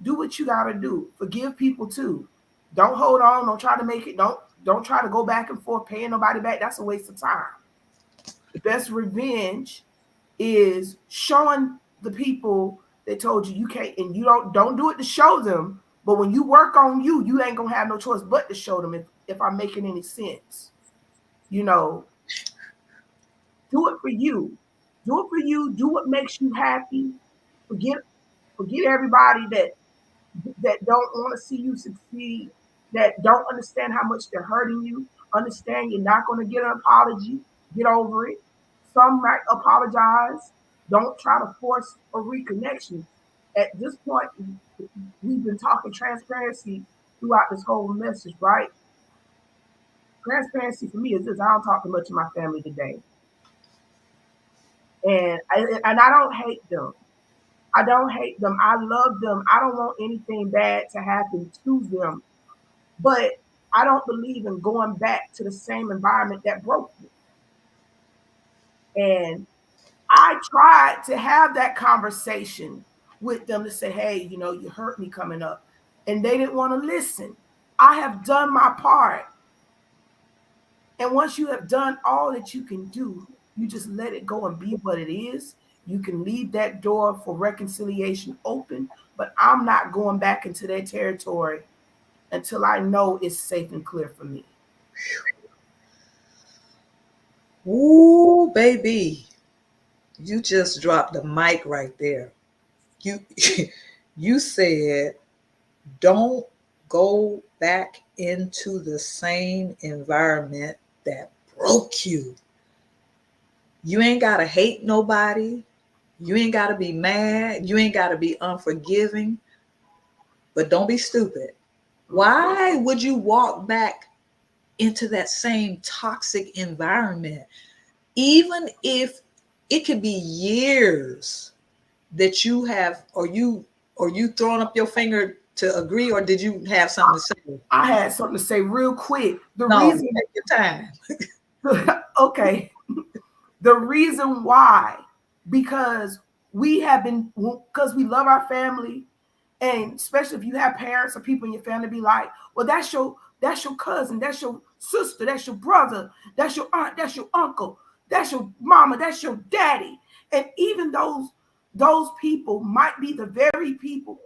what you got to do. Forgive people too. Don't hold on. Don't try to make it. Don't try to go back and forth paying nobody back. That's a waste of time. The best revenge is showing the people that told you can't, and you don't do it to show them. But when you work on you, you ain't gonna have no choice but to show them if I'm making any sense. Do it for you. Do it for you. Do what makes you happy. Forget everybody that don't want to see you succeed, that don't understand how much they're hurting you. Understand you're not going to get an apology. Get over it. Some might apologize. Don't try to force a reconnection. At this point, we've been talking transparency throughout this whole message, right? Transparency for me is this: I don't talk to much of my family today, and I don't hate them. I don't hate them. I love them. I don't want anything bad to happen to them. But I don't believe in going back to the same environment that broke me. And I tried to have that conversation with them to say, hey, you hurt me coming up. And they didn't want to listen. I have done my part. And once you have done all that you can do, you just let it go and be what it is. You can leave that door for reconciliation open, but I'm not going back into their territory until I know it's safe and clear for me. Ooh, baby, you just dropped the mic right there. You you said, don't go back into the same environment that broke you. You ain't got to hate nobody. You ain't got to be mad. You ain't got to be unforgiving. But don't be stupid. Why would you walk back into that same toxic environment? Even if it could be years that you have, or you throwing up your finger to agree, or did you have something to say? I had something to say real quick. Take your time. Okay. The reason why, because we love our family, and especially if you have parents or people in your family be like, well, that's your cousin, that's your sister, that's your brother, that's your aunt, that's your uncle, that's your mama, that's your daddy. And even those people might be the very people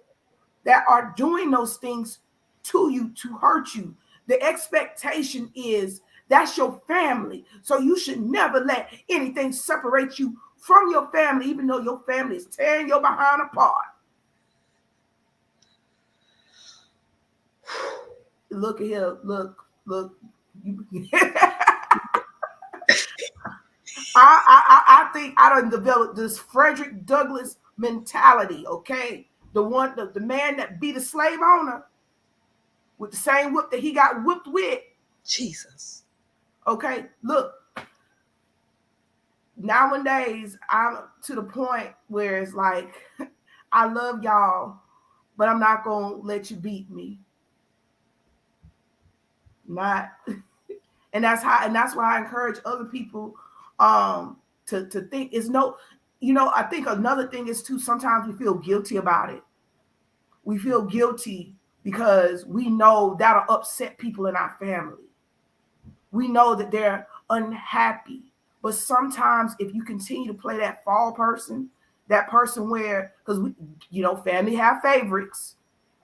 that are doing those things to you to hurt you. The expectation is that's your family. So you should never let anything separate you from your family, even though your family is tearing your behind apart. Look at here. Look. I think I done developed this Frederick Douglass mentality, okay? The man that beat a slave owner with the same whip that he got whipped with. Jesus. Okay, look. Nowadays, I'm to the point where it's like, I love y'all, but I'm not gonna let you beat me. Not, and that's why I encourage other people to think is no, I think another thing is too, sometimes we feel guilty about it. We feel guilty because we know that'll upset people in our family. We know that they're unhappy. But sometimes if you continue to play that fall person, that person where, because family have favorites.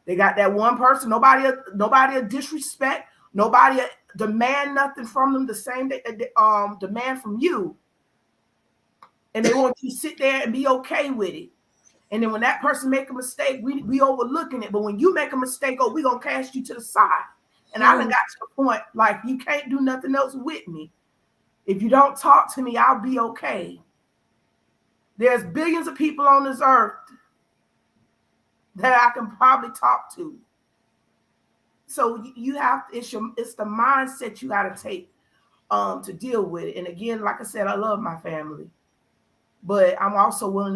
They got that one person, nobody will disrespect, nobody will demand nothing from them the same they demand from you. And they want you to sit there and be okay with it. And then when that person make a mistake, we overlooking it. But when you make a mistake, we gonna cast you to the side. And I done got to the point, like, you can't do nothing else with me. If you don't talk to me, I'll be okay. There's billions of people on this earth that I can probably talk to. So you have, it's the mindset you got to take. to deal with it. And again, like I said, I love my family, but I'm also willing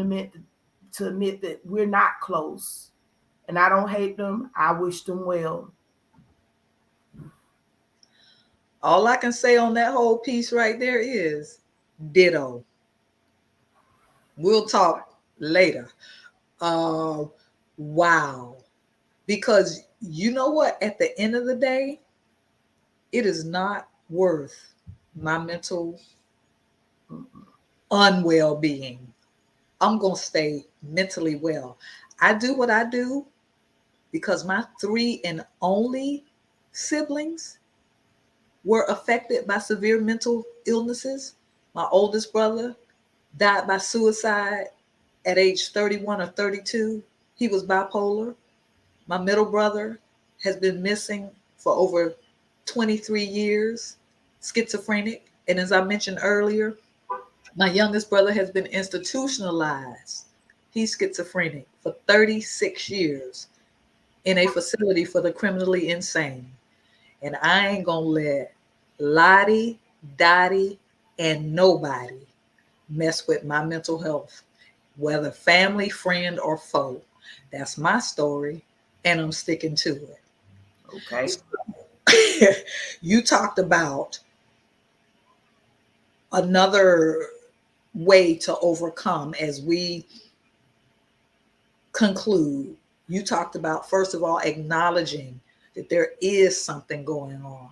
to admit that we're not close. And I don't hate them. I wish them well. All I can say on that whole piece right there is ditto. We'll talk later. Uh, wow. Because you know what? At the end of the day, it is not worth my mental unwell being. I'm going to stay mentally well. I do what I do because my 3 and only siblings were affected by severe mental illnesses. My oldest brother died by suicide at age 31 or 32. He was bipolar. My middle brother has been missing for over 23 years, schizophrenic. And as I mentioned earlier, my youngest brother has been institutionalized. He's schizophrenic for 36 years in a facility for the criminally insane. And I ain't gonna let Lottie, Dottie, and nobody mess with my mental health, whether family, friend, or foe. That's my story, and I'm sticking to it. Okay. You talked about another way to overcome as we conclude. You talked about, first of all, acknowledging that there is something going on.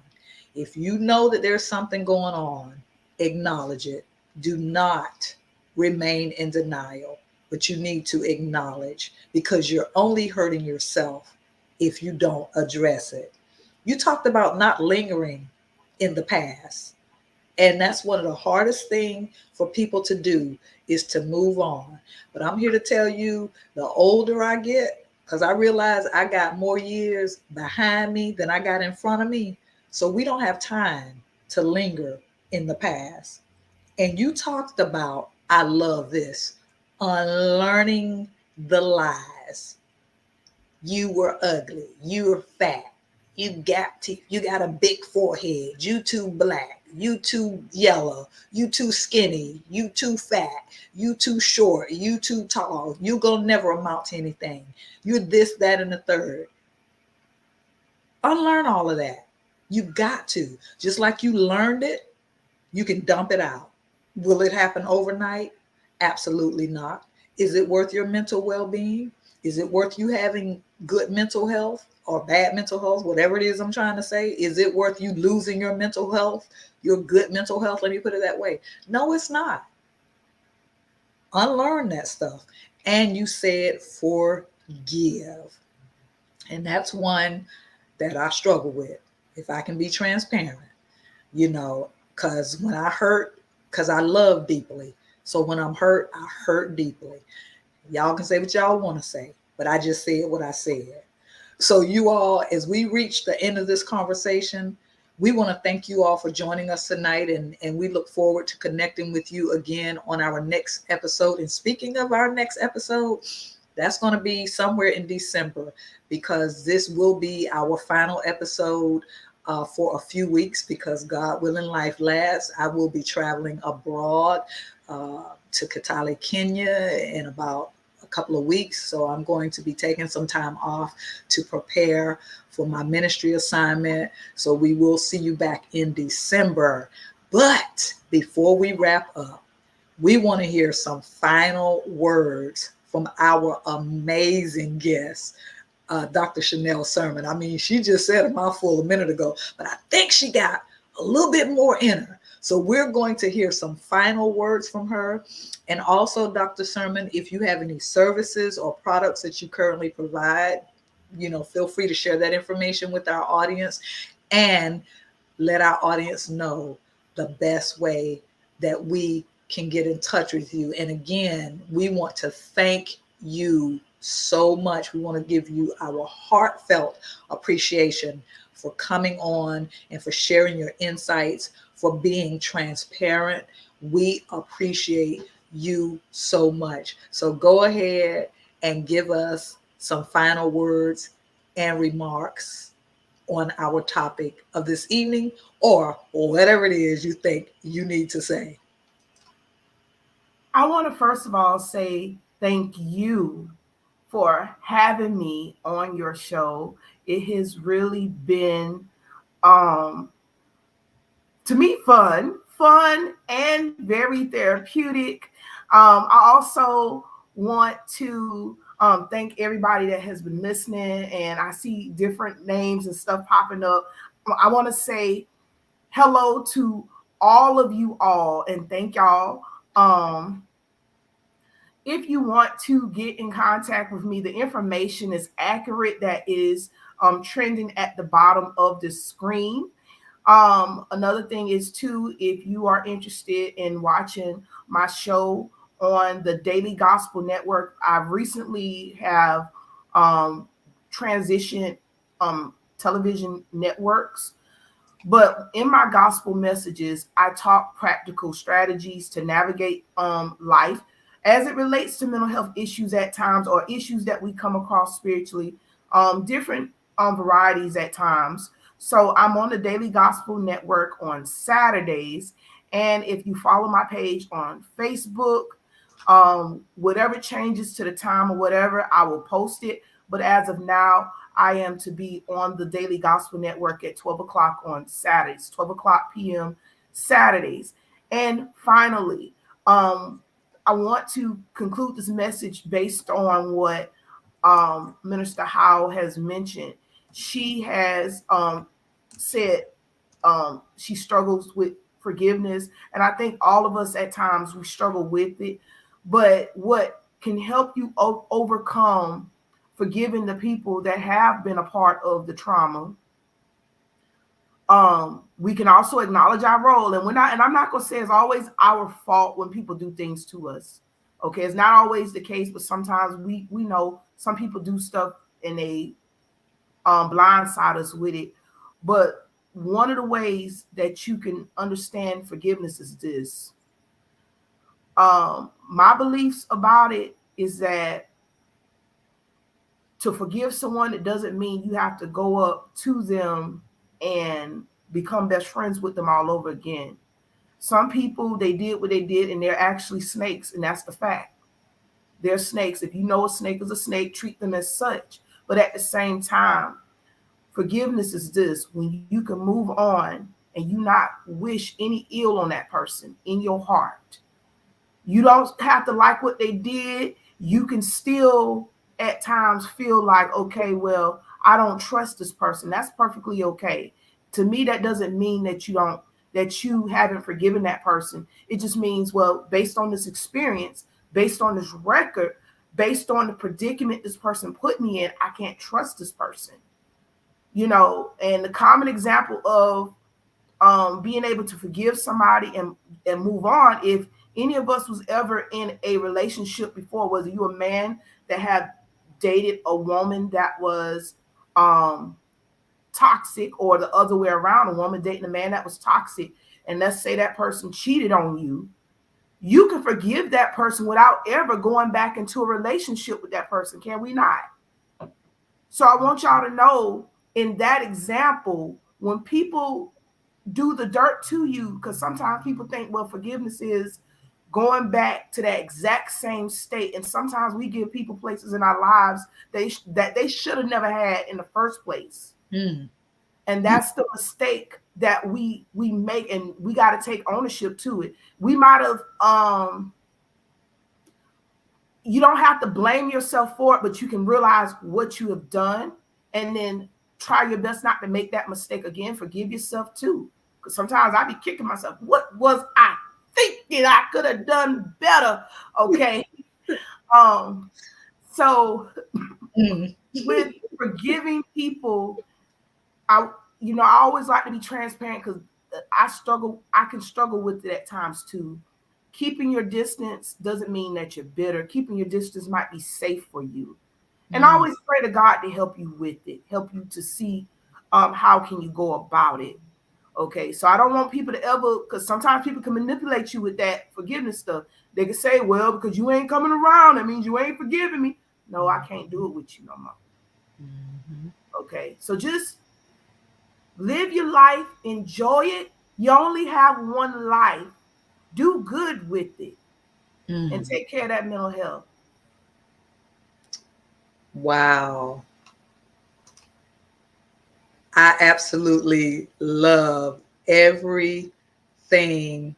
If you know that there's something going on, acknowledge it. Do not remain in denial, but you need to acknowledge, because you're only hurting yourself if you don't address it. You talked about not lingering in the past. And that's one of the hardest things for people to do, is to move on. But I'm here to tell you, the older I get, because I realize I got more years behind me than I got in front of me. So we don't have time to linger in the past. And you talked about, I love this, unlearning the lies. You were ugly. You were fat. You got teeth. You got a big forehead. You too black. You too yellow. You too skinny. You too fat. You too short. You too tall. You gonna never amount to anything. You're this, that, and the third. Unlearn all of that. You got to. Just like you learned it, you can dump it out. Will it happen overnight? Absolutely not. Is it worth your mental well-being? Is it worth you having good mental health or bad mental health, whatever it is I'm trying to say? Is it worth you losing your mental health, your good mental health? Let me put it that way. No, it's not. Unlearn that stuff. And you said forgive. And that's one that I struggle with, if I can be transparent, because when I hurt, because I love deeply. So when I'm hurt, I hurt deeply. Y'all can say what y'all want to say, but I just said what I said. So you all, as we reach the end of this conversation, we want to thank you all for joining us tonight, and we look forward to connecting with you again on our next episode. And speaking of our next episode, that's going to be somewhere in December, because this will be our final episode for a few weeks, because God willing, life lasts. I will be traveling abroad to Kitale, Kenya in about a couple of weeks. So I'm going to be taking some time off to prepare for my ministry assignment. So we will see you back in December. But before we wrap up, we want to hear some final words from our amazing guest, Dr. Chanell Sermon. I mean, she just said a mouthful a minute ago, but I think she got a little bit more in her. So we're going to hear some final words from her. And also, Dr. Sermon, if you have any services or products that you currently provide, feel free to share that information with our audience, and let our audience know the best way that we can get in touch with you. And again, we want to thank you so much. We want to give you our heartfelt appreciation for coming on and for sharing your insights, for being transparent. We appreciate you so much. So go ahead and give us some final words and remarks on our topic of this evening, or whatever it is you think you need to say. I want to first of all say thank you for having me on your show. It has really been, um, to me, fun and very therapeutic. I also want to thank everybody that has been listening, and I see different names and stuff popping up. I want to say hello to all of you all and thank y'all. If you want to get in contact with me, the information is accurate. That is trending at the bottom of the screen. Another thing is too, if you are interested in watching my show on the Daily Gospel Network, I've recently have transitioned television networks. But in my gospel messages, I talk practical strategies to navigate life as it relates to mental health issues at times, or issues that we come across spiritually, different varieties at times. So I'm on the Daily Gospel Network on Saturdays. And if you follow my page on Facebook, whatever changes to the time or whatever, I will post it. But as of now, I am to be on the Daily Gospel Network at 12 o'clock on Saturdays, 12 o'clock p.m. Saturdays. And finally, I want to conclude this message based on what Minister Howell has mentioned. She has said she struggles with forgiveness. And I think all of us at times we struggle with it. But what can help you overcome forgiving the people that have been a part of the trauma, we can also acknowledge our role. And I'm not going to say it's always our fault when people do things to us. Okay, it's not always the case, but sometimes we know some people do stuff and they blindside us with it. But one of the ways that you can understand forgiveness is this. My beliefs about it is that to forgive someone, it doesn't mean you have to go up to them and become best friends with them all over again. Some people, they did what they did and they're actually snakes, and that's the fact. They're snakes. If you know a snake is a snake, treat them as such. But at the same time, forgiveness is this: when you can move on and you not wish any ill on that person in your heart. You don't have to like what they did. You can still at times feel like, okay, well, I don't trust this person. That's perfectly okay. To me, that doesn't mean that you haven't forgiven that person. It just means, well, based on this experience, based on this record, based on the predicament this person put me in, I can't trust this person. And the common example of being able to forgive somebody and move on, if any of us was ever in a relationship before, whether you a man that had dated a woman that was toxic, or the other way around, a woman dating a man that was toxic, and let's say that person cheated on you, you can forgive that person without ever going back into a relationship with that person, can we not? So I want y'all to know, in that example, when people do the dirt to you, because sometimes people think, well, forgiveness is going back to that exact same state. And sometimes we give people places in our lives that they should have never had in the first place. Mm. And that's the mistake that we make, and we got to take ownership to it. We might have, you don't have to blame yourself for it, but you can realize what you have done and then try your best not to make that mistake again. Forgive yourself too. Because sometimes I be kicking myself. What was I thinking? I could have done better. Okay. So with forgiving people, I always like to be transparent, because I can struggle with it at times too. Keeping your distance doesn't mean that you're bitter. Keeping your distance might be safe for you. And I always pray to God to help you with it, help you to see how can you go about it. Okay, so I don't want people to ever, because sometimes people can manipulate you with that forgiveness stuff. They can say, well, because you ain't coming around, that means you ain't forgiving me. No, I can't do it with you no more. Okay, so just Live your life, enjoy it. You only have one life. Do good with it and Mm. take care of that mental health. Wow. I absolutely love everything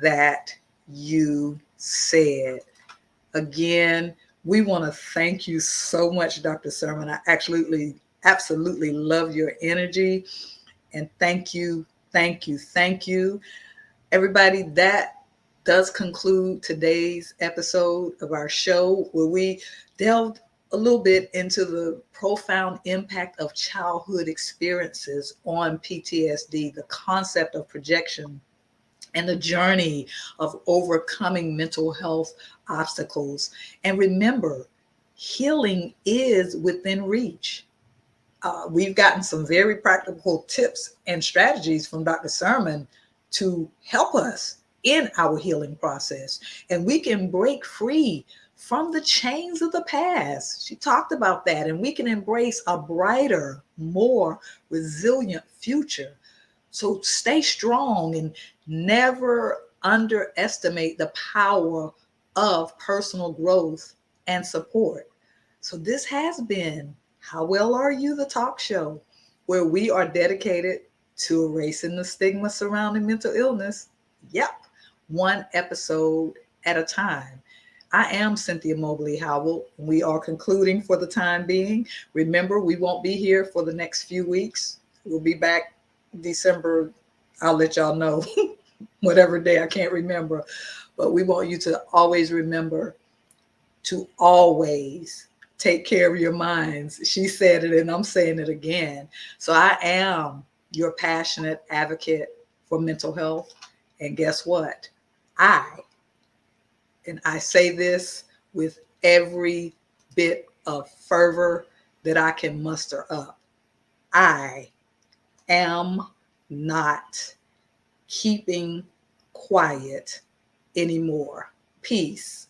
that you said. Again, we want to thank you so much, Dr. Sermon. I absolutely love your energy. And thank you, thank you, thank you. Everybody, that does conclude today's episode of our show where we delved a little bit into the profound impact of childhood experiences on PTSD, the concept of projection, and the journey of overcoming mental health obstacles. And remember, healing is within reach. We've gotten some very practical tips and strategies from Dr. Sermon to help us in our healing process. And we can break free from the chains of the past. She talked about that. And we can embrace a brighter, more resilient future. So stay strong and never underestimate the power of personal growth and support. So this has been How Well Are You, the talk show, where we are dedicated to erasing the stigma surrounding mental illness. Yep, one episode at a time. I am Cynthia Mobley-Howell. We are concluding for the time being. Remember, we won't be here for the next few weeks. We'll be back December. I'll let y'all know whatever day, I can't remember. But we want you to always remember to always take care of your minds. She said it, and I'm saying it again. So I am your passionate advocate for mental health. And guess what? I, and I say this with every bit of fervor that I can muster up, I am not keeping quiet anymore. Peace.